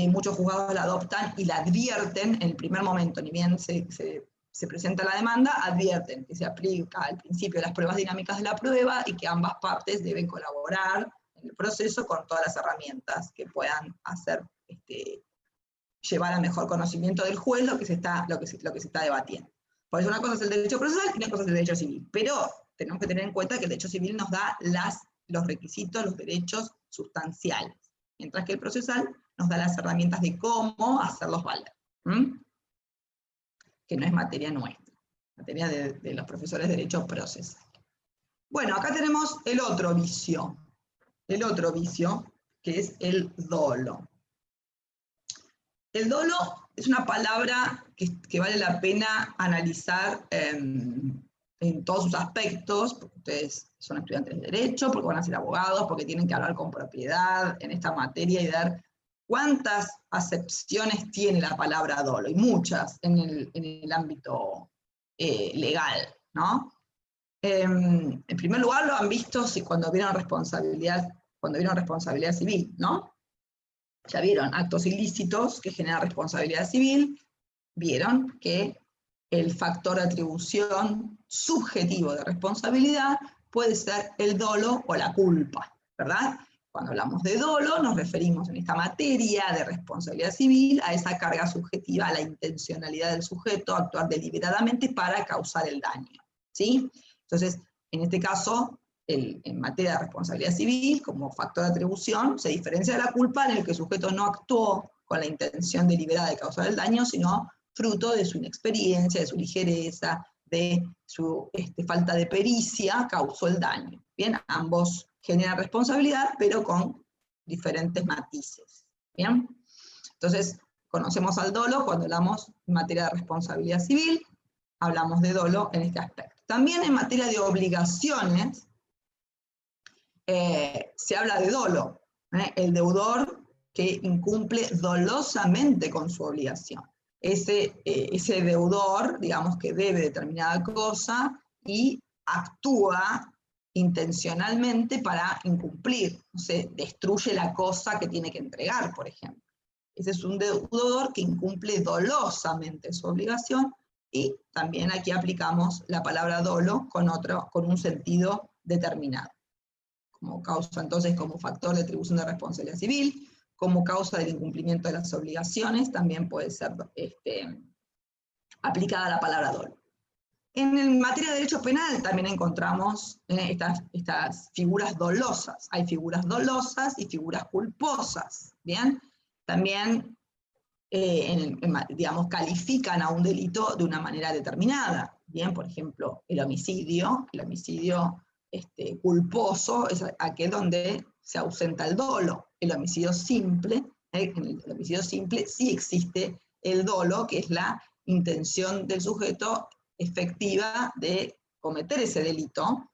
muchos juzgados la adoptan y la advierten en el primer momento, ni bien se presenta la demanda, advierten que se aplica al principio las pruebas dinámicas de la prueba y que ambas partes deben colaborar el proceso con todas las herramientas que puedan hacer, llevar a mejor conocimiento del juez lo que se está debatiendo. Por eso una cosa es el derecho procesal y una cosa es el derecho civil. Pero tenemos que tener en cuenta que el derecho civil nos da los requisitos, los derechos sustanciales, mientras que el procesal nos da las herramientas de cómo hacerlos valer. Que no es materia nuestra, materia de los profesores de derecho procesal. Bueno, acá tenemos el otro vicio, que es el dolo. El dolo es una palabra que vale la pena analizar en todos sus aspectos, porque ustedes son estudiantes de derecho, porque van a ser abogados, porque tienen que hablar con propiedad en esta materia y ver cuántas acepciones tiene la palabra dolo, y muchas en el ámbito legal, ¿no? En primer lugar lo han visto cuando vieron responsabilidad civil, ¿no? Ya vieron actos ilícitos que generan responsabilidad civil, vieron que el factor de atribución subjetivo de responsabilidad puede ser el dolo o la culpa, ¿verdad? Cuando hablamos de dolo nos referimos en esta materia de responsabilidad civil a esa carga subjetiva, a la intencionalidad del sujeto a actuar deliberadamente para causar el daño, ¿sí? Entonces, en este caso, en materia de responsabilidad civil, como factor de atribución, se diferencia de la culpa en el que el sujeto no actuó con la intención deliberada de causar el daño, sino fruto de su inexperiencia, de su ligereza, de su falta de pericia, causó el daño. Bien, ambos generan responsabilidad, pero con diferentes matices. Bien, entonces conocemos al dolo cuando hablamos en materia de responsabilidad civil, hablamos de dolo en este aspecto. También en materia de obligaciones, se habla de dolo, el deudor que incumple dolosamente con su obligación. Ese deudor, digamos, que debe determinada cosa y actúa intencionalmente para incumplir, no sé, destruye la cosa que tiene que entregar, por ejemplo. Ese es un deudor que incumple dolosamente su obligación, y también aquí aplicamos la palabra dolo con un sentido determinado. Como causa, entonces, como factor de atribución de responsabilidad civil, como causa del incumplimiento de las obligaciones, también puede ser aplicada la palabra dolo. En materia de derecho penal también encontramos estas figuras dolosas. Hay figuras dolosas y figuras culposas, ¿bien? También, digamos, califican a un delito de una manera determinada, ¿bien? Por ejemplo, el homicidio culposo es aquel donde se ausenta el dolo. El homicidio simple, en el homicidio simple sí existe el dolo, que es la intención del sujeto efectiva de cometer ese delito,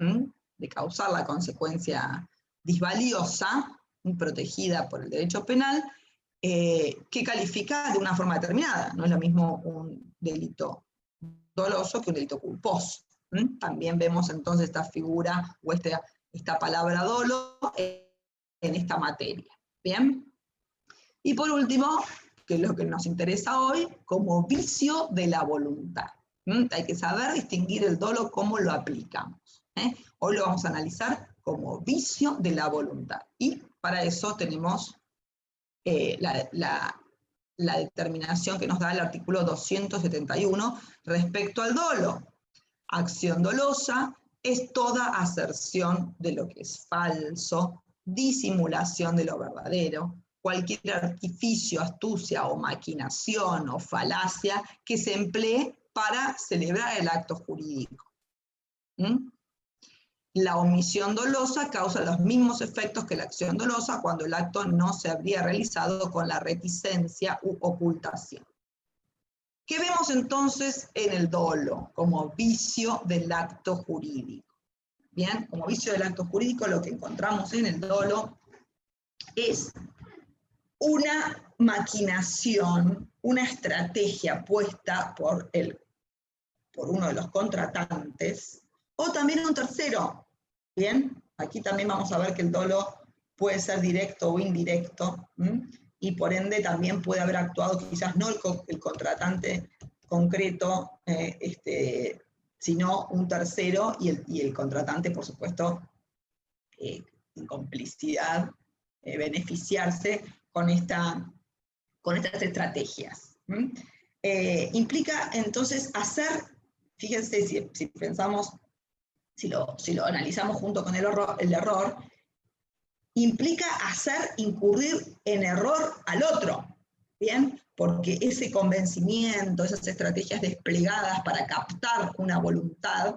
de causar la consecuencia disvaliosa, protegida por el derecho penal, que califica de una forma determinada. No es lo mismo un delito doloso que un delito culposo. También vemos entonces esta figura o esta palabra dolo en esta materia. ¿Bien? Y por último, que es lo que nos interesa hoy, como vicio de la voluntad. Hay que saber distinguir el dolo, cómo lo aplicamos. Hoy lo vamos a analizar como vicio de la voluntad. Y para eso tenemos la determinación que nos da el artículo 271 respecto al dolo. Acción dolosa es toda aserción de lo que es falso, disimulación de lo verdadero, cualquier artificio, astucia o maquinación o falacia que se emplee para celebrar el acto jurídico. La omisión dolosa causa los mismos efectos que la acción dolosa cuando el acto no se habría realizado con la reticencia u ocultación. ¿Qué vemos entonces en el dolo como vicio del acto jurídico? Bien, como vicio del acto jurídico lo que encontramos en el dolo es una maquinación, una estrategia puesta por uno de los contratantes, o también un tercero. Bien, aquí también vamos a ver que el dolo puede ser directo o indirecto, y por ende también puede haber actuado quizás no el contratante concreto, sino un tercero, y el contratante, por supuesto, en complicidad, beneficiarse con estas estrategias. Implica entonces hacer, fíjense si pensamos, si lo analizamos junto con el error, implica hacer incurrir en error al otro, ¿bien? Porque ese convencimiento, esas estrategias desplegadas para captar una voluntad,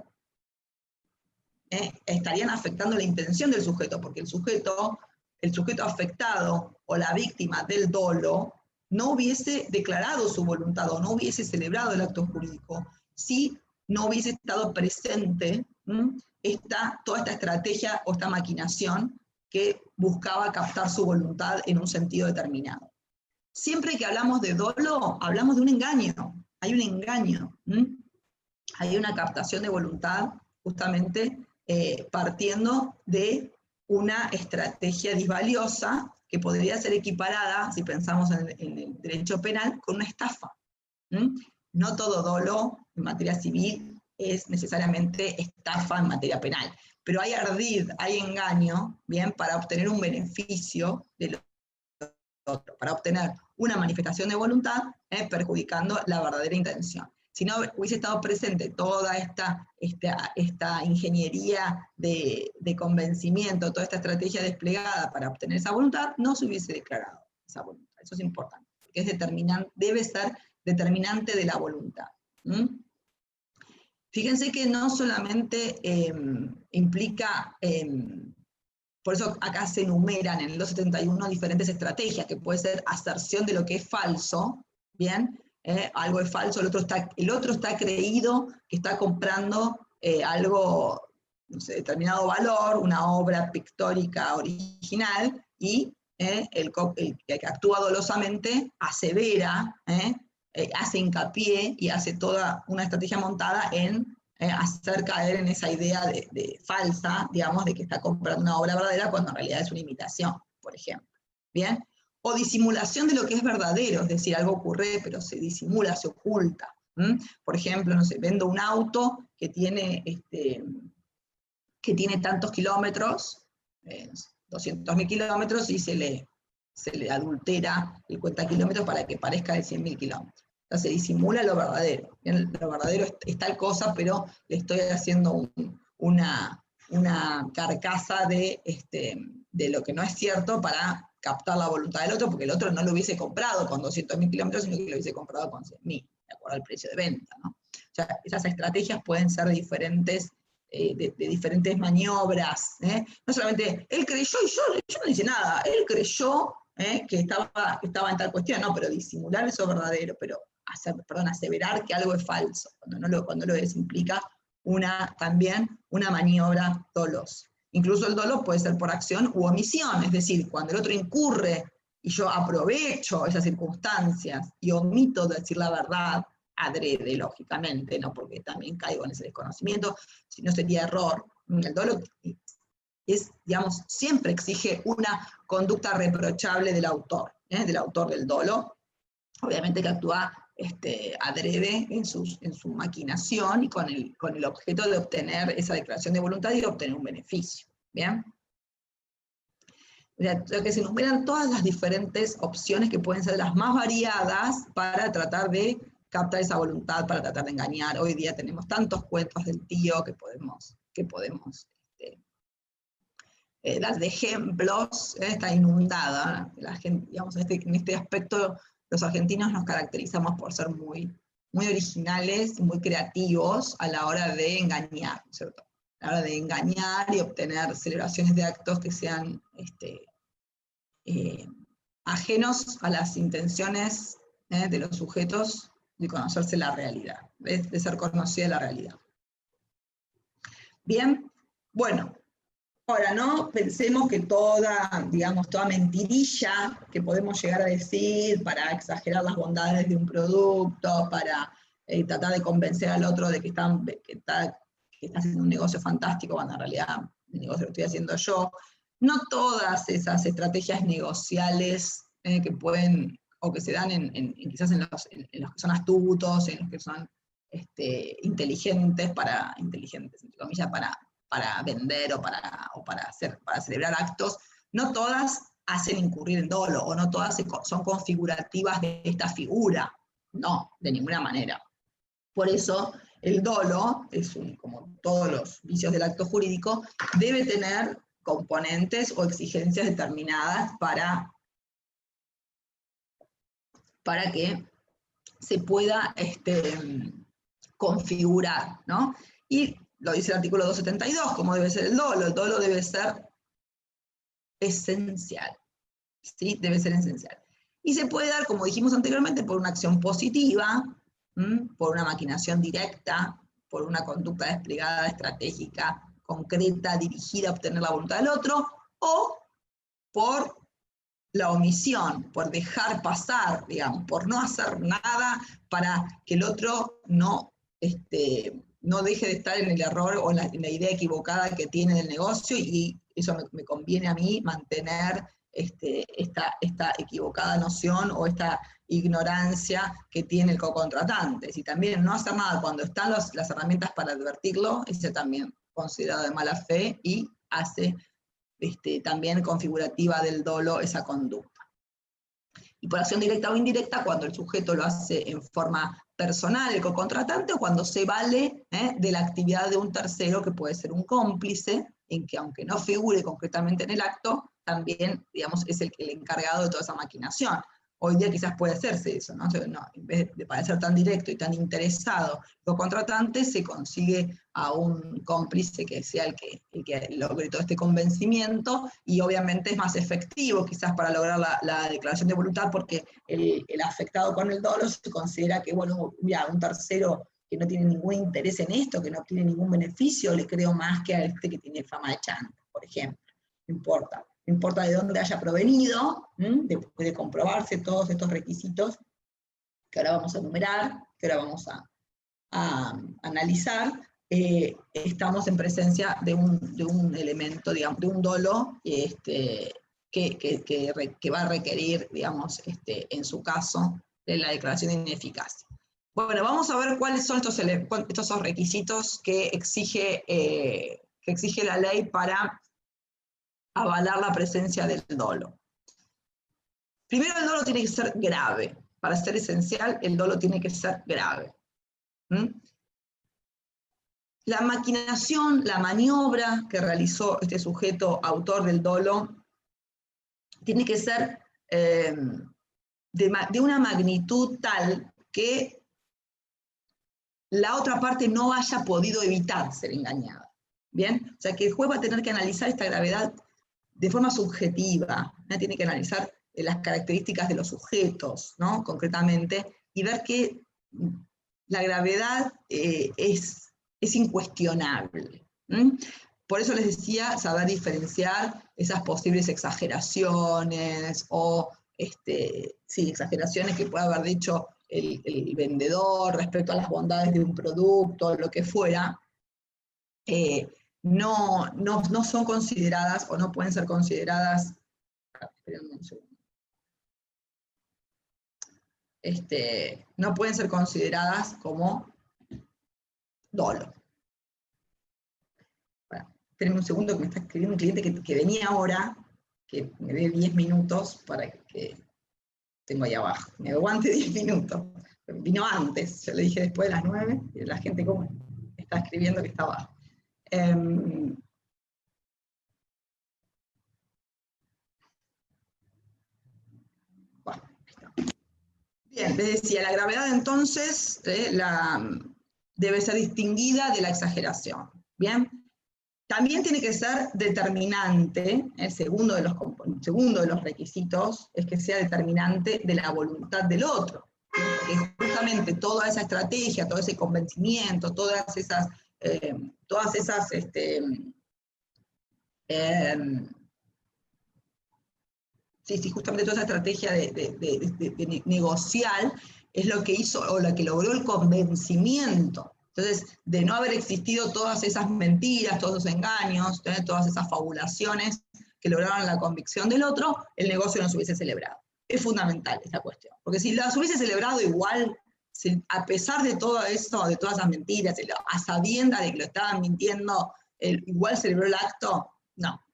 estarían afectando la intención del sujeto, porque el sujeto afectado o la víctima del dolo no hubiese declarado su voluntad o no hubiese celebrado el acto jurídico si no hubiese estado presente toda esta estrategia o esta maquinación que buscaba captar su voluntad en un sentido determinado. Siempre que hablamos de dolo, hablamos de un engaño. Hay un engaño. Hay una captación de voluntad justamente partiendo de una estrategia disvaliosa que podría ser equiparada, si pensamos en el derecho penal, con una estafa. No todo dolo en materia civil es necesariamente estafa en materia penal, pero hay ardid, hay engaño, ¿bien?, para obtener un beneficio del otro, para obtener una manifestación de voluntad, perjudicando la verdadera intención. Si no hubiese estado presente toda esta ingeniería de convencimiento, toda esta estrategia desplegada para obtener esa voluntad, no se hubiese declarado esa voluntad. Eso es importante, porque es debe ser determinante de la voluntad. Fíjense que no solamente implica, por eso acá se enumeran en el 271 diferentes estrategias, que puede ser aserción de lo que es falso, ¿bien? Algo es falso, el otro está creído que está comprando algo, no sé, determinado valor, una obra pictórica original, y el que actúa dolosamente asevera, hace hincapié y hace toda una estrategia montada en hacer caer en esa idea de falsa, digamos, de que está comprando una obra verdadera cuando en realidad es una imitación, por ejemplo. ¿Bien? O disimulación de lo que es verdadero, es decir, algo ocurre pero se disimula, se oculta. Por ejemplo, no sé, vendo un auto que tiene tantos kilómetros, 200.000 kilómetros, y se le adultera el cuenta kilómetros para que parezca de 100.000 kilómetros. Entonces se disimula lo verdadero. Lo verdadero es tal cosa, pero le estoy haciendo una carcasa de lo que no es cierto para captar la voluntad del otro, porque el otro no lo hubiese comprado con 200.000 kilómetros, sino que lo hubiese comprado con 100.000, de acuerdo al precio de venta, ¿no? O sea, esas estrategias pueden ser diferentes, de diferentes maniobras. No solamente, él creyó y yo no hice nada, él creyó que estaba en tal cuestión, no, pero disimular eso verdadero, pero aseverar que algo es falso, cuando lo es, implica también una maniobra dolosa. Incluso el dolo puede ser por acción u omisión, es decir, cuando el otro incurre y yo aprovecho esas circunstancias y omito de decir la verdad, adrede, lógicamente, no porque también caigo en ese desconocimiento, sino sería error. El dolo digamos, siempre exige una conducta reprochable del autor del dolo, obviamente que actúa adrede en su maquinación y con el objeto de obtener esa declaración de voluntad y de obtener un beneficio. ¿Bien? Lo que se enumeran todas las diferentes opciones que pueden ser las más variadas para tratar de captar esa voluntad, para tratar de engañar. Hoy día tenemos tantos cuentos del tío que podemos dar de ejemplos. Está inundada la gente, digamos, en este aspecto. Los argentinos nos caracterizamos por ser muy, muy originales y muy creativos a la hora de engañar, ¿cierto? A la hora de engañar y obtener celebraciones de actos que sean ajenos a las intenciones de los sujetos de conocerse la realidad, de ser conocida la realidad. Bien, bueno. Ahora, no pensemos que toda mentirilla que podemos llegar a decir para exagerar las bondades de un producto, para tratar de convencer al otro de que está haciendo un negocio fantástico, cuando en realidad el negocio lo estoy haciendo yo. No todas esas estrategias negociales que pueden, o que se dan quizás en los que son astutos, en los que son inteligentes, entre comillas, para para vender o para celebrar actos, no todas hacen incurrir en dolo, o no todas son configurativas de esta figura. No, de ninguna manera. Por eso, el dolo, como todos los vicios del acto jurídico, debe tener componentes o exigencias determinadas para que se pueda configurar, ¿no? Y lo dice el artículo 272, como debe ser el dolo debe ser esencial, ¿sí? Debe ser esencial. Y se puede dar, como dijimos anteriormente, por una acción positiva, por una maquinación directa, por una conducta desplegada, estratégica, concreta, dirigida a obtener la voluntad del otro, o por la omisión, por dejar pasar, digamos, por no hacer nada para que el otro no deje de estar en el error o en la idea equivocada que tiene del negocio, y eso me conviene a mí mantener esta equivocada noción o esta ignorancia que tiene el cocontratante. Y también no hacer nada cuando están las herramientas para advertirlo, ese también considerado de mala fe y hace también configurativa del dolo esa conducta. Y por acción directa o indirecta, cuando el sujeto lo hace en forma personal, el cocontratante, o cuando se vale de la actividad de un tercero, que puede ser un cómplice, en que aunque no figure concretamente en el acto, también, digamos, es el encargado de toda esa maquinación. Hoy día quizás puede hacerse eso, ¿no? En vez de parecer tan directo y tan interesado el contratante, se consigue a un cómplice que sea el que logre todo este convencimiento, y obviamente es más efectivo quizás para lograr la declaración de voluntad, porque el afectado con el dolo se considera que, bueno, ya, un tercero que no tiene ningún interés en esto, que no obtiene ningún beneficio, le creo más que a este que tiene fama de chanta, por ejemplo. No importa. No importa de dónde haya provenido, después de comprobarse todos estos requisitos que ahora vamos a enumerar, que ahora vamos a analizar, estamos en presencia de un elemento, digamos, de un dolo que va a requerir, digamos, en su caso, de la declaración de ineficacia. Bueno, vamos a ver cuáles son estos requisitos que exige la ley para avalar la presencia del dolo. Primero, el dolo tiene que ser grave. Para ser esencial, el dolo tiene que ser grave. La maquinación, la maniobra que realizó este sujeto autor del dolo, tiene que ser de una magnitud tal que la otra parte no haya podido evitar ser engañada. ¿Bien? O sea, que el juez va a tener que analizar esta gravedad de forma subjetiva, ¿no? Tiene que analizar las características de los sujetos, ¿no? Concretamente, y ver que la gravedad es incuestionable. Por eso les decía, saber diferenciar esas posibles exageraciones, o exageraciones que puede haber dicho el vendedor respecto a las bondades de un producto, lo que fuera, no son consideradas, o no pueden ser consideradas, no pueden ser consideradas como dolo. Bueno, espérenme un segundo, que me está escribiendo un cliente que venía ahora, que me dé 10 minutos para que tengo ahí abajo. Me aguante 10 minutos. Vino antes, yo le dije después de las 9, y la gente como está escribiendo que está abajo. Bueno, bien, les decía, la gravedad entonces debe ser distinguida de la exageración. Bien, también tiene que ser determinante, el segundo de los requisitos es que sea determinante de la voluntad del otro, porque justamente toda esa estrategia, todo ese convencimiento, justamente toda esa estrategia de negociar es lo que hizo, o la que logró el convencimiento. Entonces, de no haber existido todas esas mentiras, todos esos engaños, todas esas fabulaciones que lograron la convicción del otro, el negocio no se hubiese celebrado. Es fundamental esta cuestión, porque si las hubiese celebrado igual, a pesar de todo eso, de todas esas mentiras, a sabiendas de que lo estaban mintiendo igual celebró el acto, no,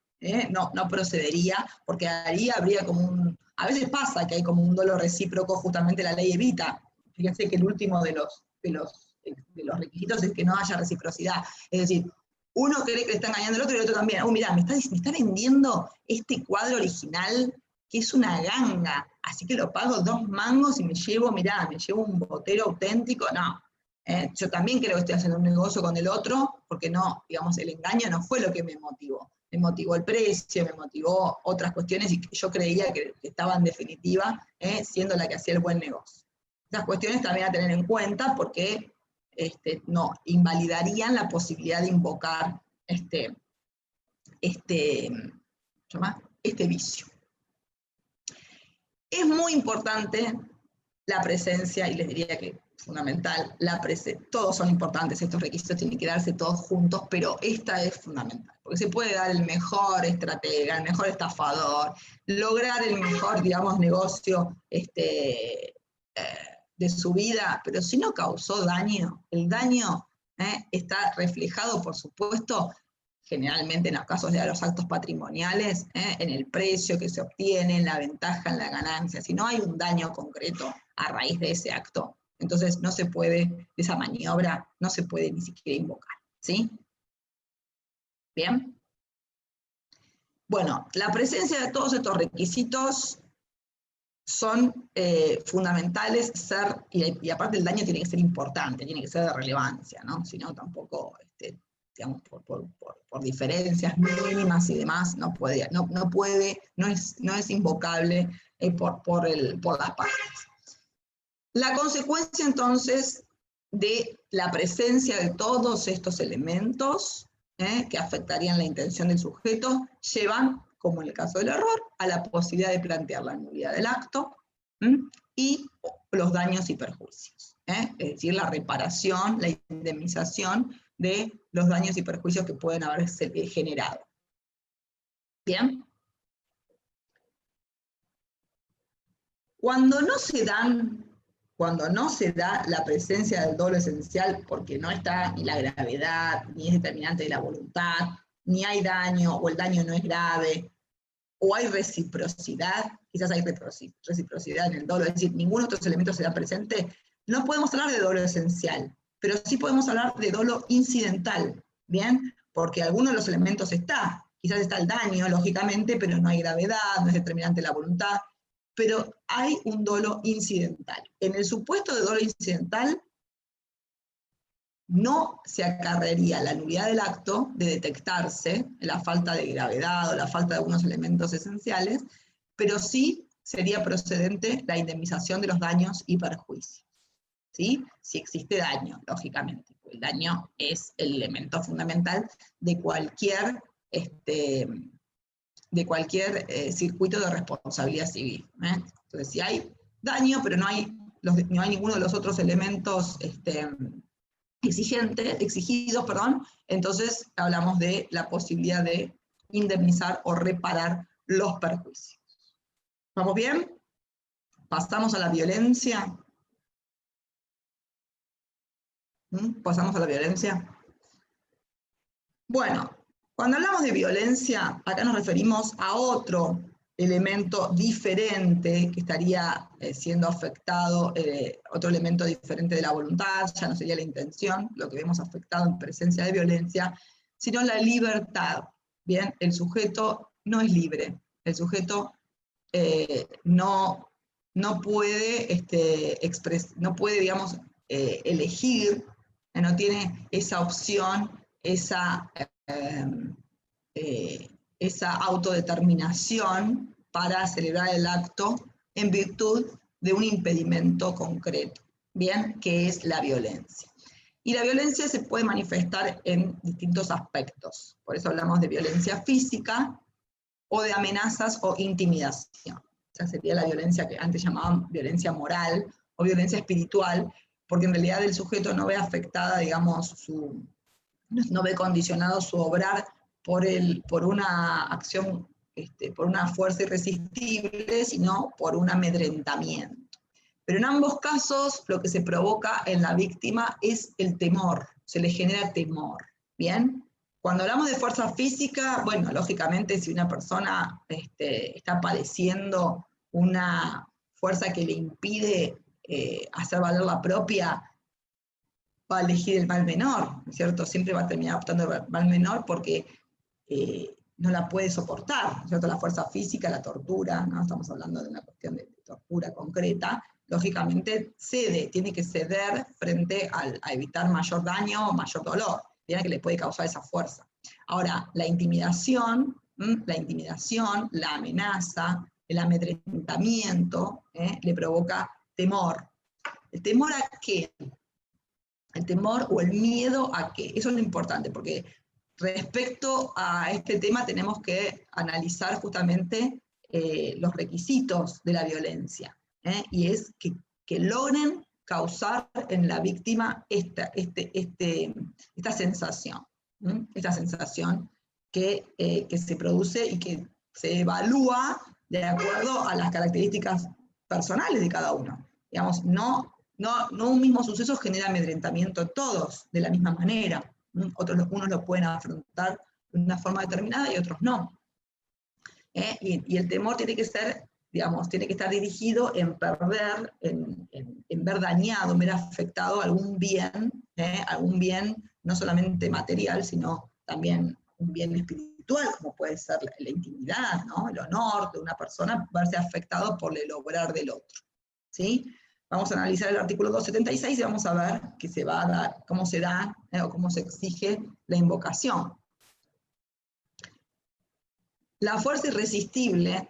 no procedería, porque ahí habría como a veces pasa que hay como un dolo recíproco, justamente la ley evita. Fíjense que el último de los requisitos es que no haya reciprocidad. Es decir, uno cree que le está engañando al otro y el otro también. Mirá, me está vendiendo este cuadro original que es una ganga, así que lo pago 2 mangos y me llevo un botero auténtico. No, yo también creo que estoy haciendo un negocio con el otro, porque no, digamos, el engaño no fue lo que me motivó. Me motivó el precio, me motivó otras cuestiones y que yo creía que estaba en definitiva siendo la que hacía el buen negocio. Esas cuestiones también a tener en cuenta porque no invalidarían la posibilidad de invocar este vicio. Es muy importante la presencia, y les diría que fundamental, todos son importantes, estos requisitos tienen que darse todos juntos, pero esta es fundamental, porque se puede dar el mejor estratega, el mejor estafador, lograr el mejor, digamos, negocio de su vida, pero si no causó daño, el daño está reflejado, por supuesto, generalmente en los casos de los actos patrimoniales, en el precio que se obtiene, en la ventaja, en la ganancia. Si no hay un daño concreto a raíz de ese acto, entonces no se puede, de esa maniobra, no se puede ni siquiera invocar. ¿Sí? ¿Bien? Bueno, la presencia de todos estos requisitos son fundamentales y aparte el daño tiene que ser importante, tiene que ser de relevancia, ¿no? Si no, tampoco, digamos, por diferencias mínimas y demás, no es invocable por las partes. La consecuencia, entonces, de la presencia de todos estos elementos que afectarían la intención del sujeto, llevan, como en el caso del error, a la posibilidad de plantear la nulidad del acto y los daños y perjuicios. Es decir, la reparación, la indemnización de los daños y perjuicios que pueden haberse generado. ¿Bien? Cuando no se da la presencia del dolo esencial, porque no está ni la gravedad, ni es determinante de la voluntad, ni hay daño, o el daño no es grave, o hay reciprocidad, quizás hay reciprocidad en el dolo, es decir, ningún otro elemento se da presente, no podemos hablar de dolo esencial, pero sí podemos hablar de dolo incidental, ¿bien? Porque alguno de los elementos está, quizás está el daño, lógicamente, pero no hay gravedad, no es determinante la voluntad, pero hay un dolo incidental. En el supuesto de dolo incidental, no se acarrearía la nulidad del acto de detectarse la falta de gravedad o la falta de algunos elementos esenciales, pero sí sería procedente la indemnización de los daños y perjuicios. ¿Sí? Si existe daño, lógicamente. El daño es el elemento fundamental de cualquier circuito de responsabilidad civil. Entonces, si hay daño, pero no hay ninguno de los otros elementos exigidos, entonces hablamos de la posibilidad de indemnizar o reparar los perjuicios. ¿Vamos bien? Pasamos a la violencia. ¿Pasamos a la violencia? Bueno, cuando hablamos de violencia, acá nos referimos a otro elemento diferente que estaría siendo afectado, otro elemento diferente de la voluntad, ya no sería la intención, lo que vemos afectado en presencia de violencia, sino la libertad. Bien, el sujeto no es libre, el sujeto no puede, digamos, elegir, no tiene esa opción, esa autodeterminación para celebrar el acto en virtud de un impedimento concreto, ¿bien? Que es la violencia. Y la violencia se puede manifestar en distintos aspectos. Por eso hablamos de violencia física o de amenazas o intimidación. Esa sería la violencia que antes llamaban violencia moral o violencia espiritual, porque en realidad el sujeto no ve afectada, digamos, no ve condicionado su obrar por una acción, por una fuerza irresistible, sino por un amedrentamiento. Pero en ambos casos lo que se provoca en la víctima es el temor, se le genera temor, ¿bien? Cuando hablamos de fuerza física, bueno, lógicamente si una persona está padeciendo una fuerza que le impide hacer valer la propia, va a elegir el mal menor, ¿no es cierto? Siempre va a terminar optando el mal menor porque no la puede soportar, ¿no es cierto? La fuerza física, la tortura, ¿no? Estamos hablando de una cuestión de tortura concreta, lógicamente cede, tiene que ceder frente a evitar mayor daño o mayor dolor, que le puede causar esa fuerza. Ahora, la intimidación, la amenaza, el amedrentamiento, le provoca temor. ¿El temor a qué? El temor o el miedo a qué. Eso es lo importante, porque respecto a este tema tenemos que analizar justamente los requisitos de la violencia, y es que logren causar en la víctima esta sensación, esta sensación que se produce y que se evalúa de acuerdo a las características personales de cada uno. Digamos, no un mismo suceso genera amedrentamiento en todos de la misma manera. Unos lo pueden afrontar de una forma determinada y otros no. Y el temor tiene que ser, digamos, tiene que estar dirigido en perder, en ver dañado, en ver afectado algún bien no solamente material, sino también un bien espiritual, como puede ser la intimidad, ¿no? El honor de una persona, verse afectado por el obrar del otro. ¿Sí? Vamos a analizar el artículo 276 y vamos a ver que se va a dar, cómo se da o cómo se exige la invocación. La fuerza irresistible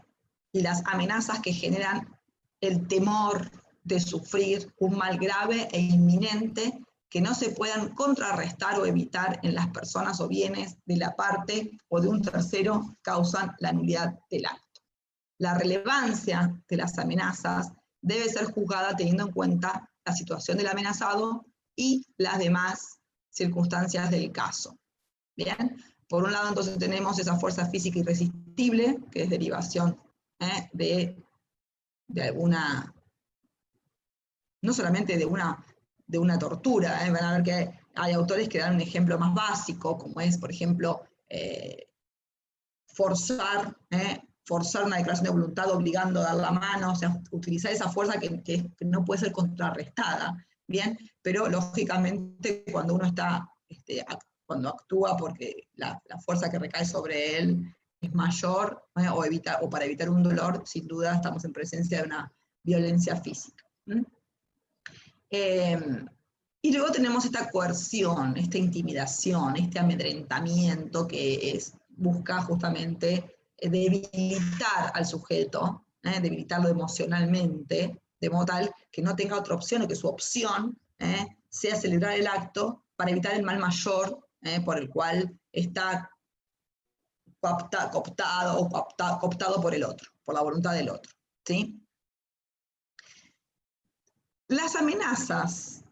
y las amenazas que generan el temor de sufrir un mal grave e inminente que no se puedan contrarrestar o evitar en las personas o bienes de la parte o de un tercero causan la nulidad del acto. La relevancia de las amenazas debe ser juzgada teniendo en cuenta la situación del amenazado y las demás circunstancias del caso. ¿Bien? Por un lado, entonces, tenemos esa fuerza física irresistible, que es derivación de alguna, no solamente de una tortura, van a ver que hay autores que dan un ejemplo más básico, como es, por ejemplo, forzar una declaración de voluntad obligando a dar la mano, o sea, utilizar esa fuerza que no puede ser contrarrestada, ¿bien? Pero lógicamente cuando uno está, cuando actúa porque la fuerza que recae sobre él es mayor, o para evitar un dolor, sin duda estamos en presencia de una violencia física. Y luego tenemos esta coerción, esta intimidación, este amedrentamiento que busca justamente debilitar al sujeto, debilitarlo emocionalmente, de modo tal que no tenga otra opción o que su opción sea celebrar el acto para evitar el mal mayor por el cual está cooptado por el otro, por la voluntad del otro. ¿Sí? Las amenazas,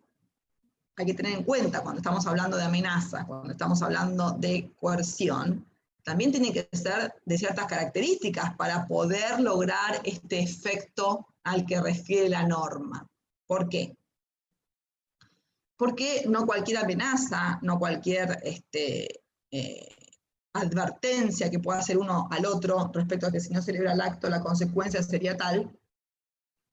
hay que tener en cuenta cuando estamos hablando de amenaza, cuando estamos hablando de coerción, también tienen que ser de ciertas características para poder lograr este efecto al que refiere la norma. ¿Por qué? Porque no cualquier amenaza, no cualquier advertencia que pueda hacer uno al otro respecto a que si no celebra el acto la consecuencia sería tal,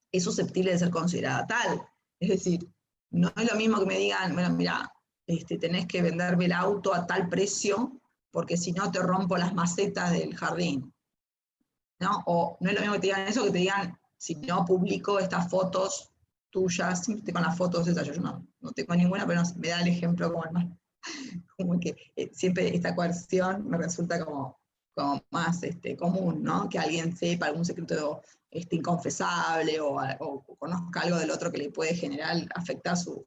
es susceptible de ser considerada tal. Es decir, no es lo mismo que me digan, bueno, mira, tenés que venderme el auto a tal precio porque si no te rompo las macetas del jardín, ¿no? O no es lo mismo que te digan eso que te digan, si no publico estas fotos tuyas, siempre con las fotos esas, yo no tengo ninguna, pero me da el ejemplo como el más, como que siempre esta coerción me resulta como más común, ¿no? Que alguien sepa algún secreto inconfesable o conozca algo del otro que le puede afectar su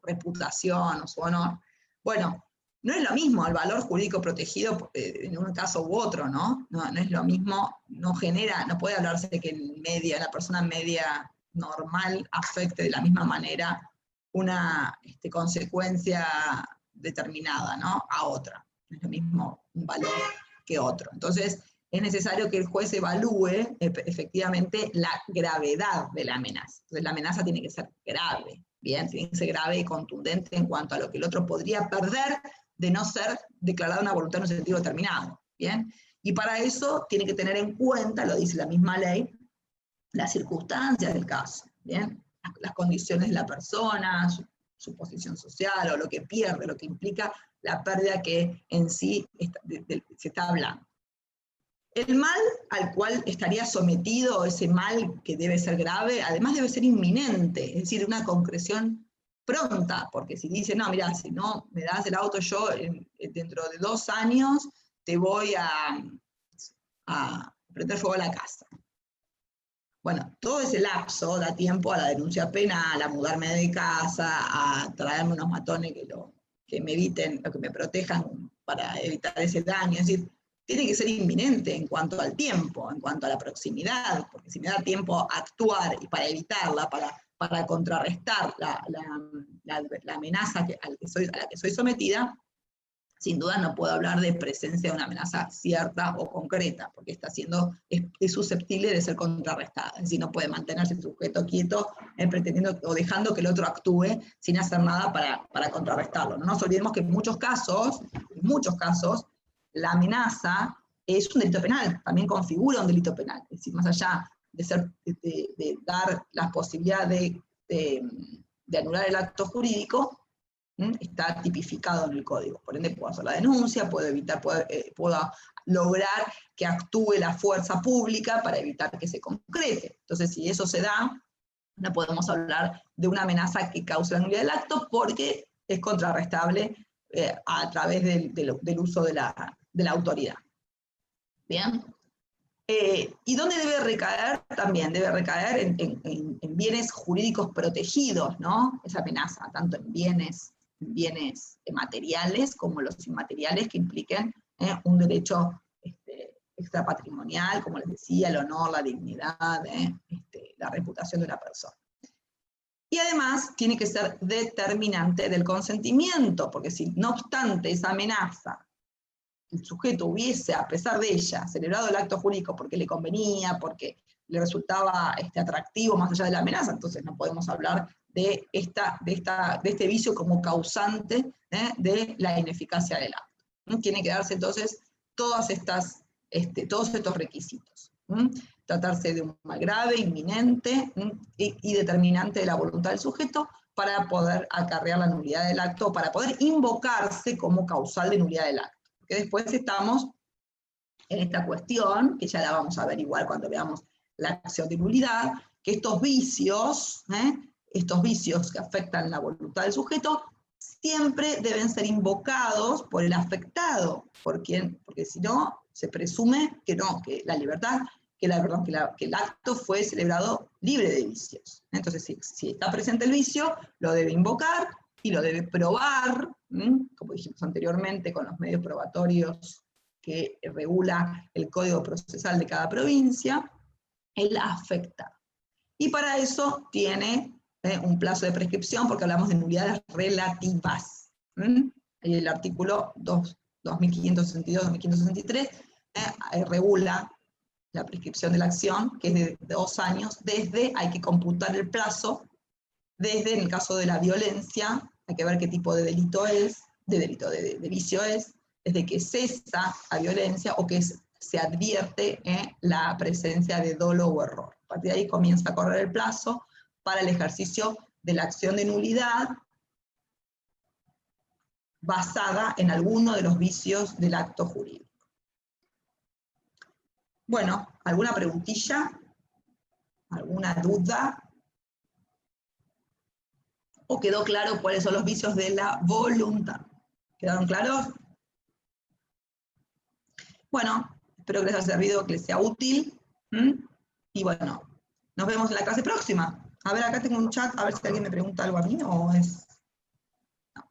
reputación o su honor. Bueno, no es lo mismo el valor jurídico protegido en un caso u otro, ¿no? No es lo mismo, no puede hablarse de que la persona media normal afecte de la misma manera una consecuencia determinada, ¿no? A otra. No es lo mismo un valor que otro. Entonces, es necesario que el juez evalúe efectivamente la gravedad de la amenaza. Entonces, la amenaza tiene que ser grave, ¿bien? Tiene que ser grave y contundente en cuanto a lo que el otro podría perder de no ser declarada una voluntad en un sentido determinado, ¿bien? Y para eso tiene que tener en cuenta, lo dice la misma ley, las circunstancias del caso, ¿bien? Las condiciones de la persona, su posición social, o lo que pierde, lo que implica la pérdida que en sí se está hablando. El mal al cual estaría sometido, ese mal que debe ser grave, además debe ser inminente, es decir, una concreción pronta, porque si dice, no, mira, si no me das el auto yo, dentro de 2 años te voy a prender fuego a la casa. Bueno, todo ese lapso da tiempo a la denuncia penal, a mudarme de casa, a traerme unos matones que me eviten, o que me protejan para evitar ese daño. Es decir, tiene que ser inminente en cuanto al tiempo, en cuanto a la proximidad, porque si me da tiempo a actuar y para evitarla, para contrarrestar la amenaza a la que soy sometida, sin duda no puedo hablar de presencia de una amenaza cierta o concreta, porque es susceptible de ser contrarrestada. Es decir, no puede mantenerse el sujeto quieto pretendiendo o dejando que el otro actúe sin hacer nada para contrarrestarlo. No nos olvidemos que en muchos casos, la amenaza es un delito penal, también configura un delito penal. Es decir, más allá de dar la posibilidad de anular el acto jurídico, está tipificado en el código. Por ende, puedo hacer la denuncia, puedo lograr que actúe la fuerza pública para evitar que se concrete. Entonces, si eso se da, no podemos hablar de una amenaza que cause la nulidad del acto, porque es contrarrestable a través del uso de la autoridad. ¿Bien? ¿Y dónde debe recaer? También debe recaer en bienes jurídicos protegidos, ¿no? Esa amenaza, tanto en bienes materiales como los inmateriales que impliquen un derecho extrapatrimonial, como les decía, el honor, la dignidad, la reputación de una persona. Y además tiene que ser determinante del consentimiento, porque si no obstante esa amenaza, el sujeto hubiese, a pesar de ella, celebrado el acto jurídico porque le convenía, porque le resultaba atractivo más allá de la amenaza, entonces no podemos hablar de este vicio como causante de la ineficacia del acto. Tiene que darse entonces todos estos requisitos. Tratarse de un mal grave, inminente y determinante de la voluntad del sujeto para poder acarrear la nulidad del acto, para poder invocarse como causal de nulidad del acto. Porque después estamos en esta cuestión, que ya la vamos a averiguar cuando veamos la acción de nulidad, que estos vicios que afectan la voluntad del sujeto, siempre deben ser invocados por el afectado, porque si no, se presume que no, que el acto fue celebrado libre de vicios. Entonces, si está presente el vicio, lo debe invocar y lo debe probar, como dijimos anteriormente, con los medios probatorios que regula el Código Procesal de cada provincia, el afectado. Y para eso tiene un plazo de prescripción, porque hablamos de nulidades relativas. El artículo 2562-2563 regula la prescripción de la acción, que es de 2 años, hay que computar el plazo, en el caso de la violencia, hay que ver qué tipo de delito es, de vicio es, desde que cesa la violencia o que se advierte la presencia de dolo o error. A partir de ahí comienza a correr el plazo para el ejercicio de la acción de nulidad basada en alguno de los vicios del acto jurídico. Bueno, ¿alguna preguntilla? ¿Alguna duda? ¿O quedó claro cuáles son los vicios de la voluntad? ¿Quedaron claros? Bueno, espero que les haya servido, que les sea útil. Y bueno, nos vemos en la clase próxima. A ver, acá tengo un chat, a ver si alguien me pregunta algo a mí o es... No.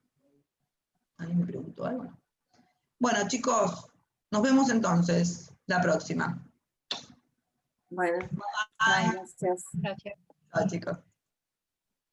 ¿Alguien me preguntó algo? No. Bueno, chicos, nos vemos entonces la próxima. Bueno, Bye. gracias. Gracias. Chao, chicos.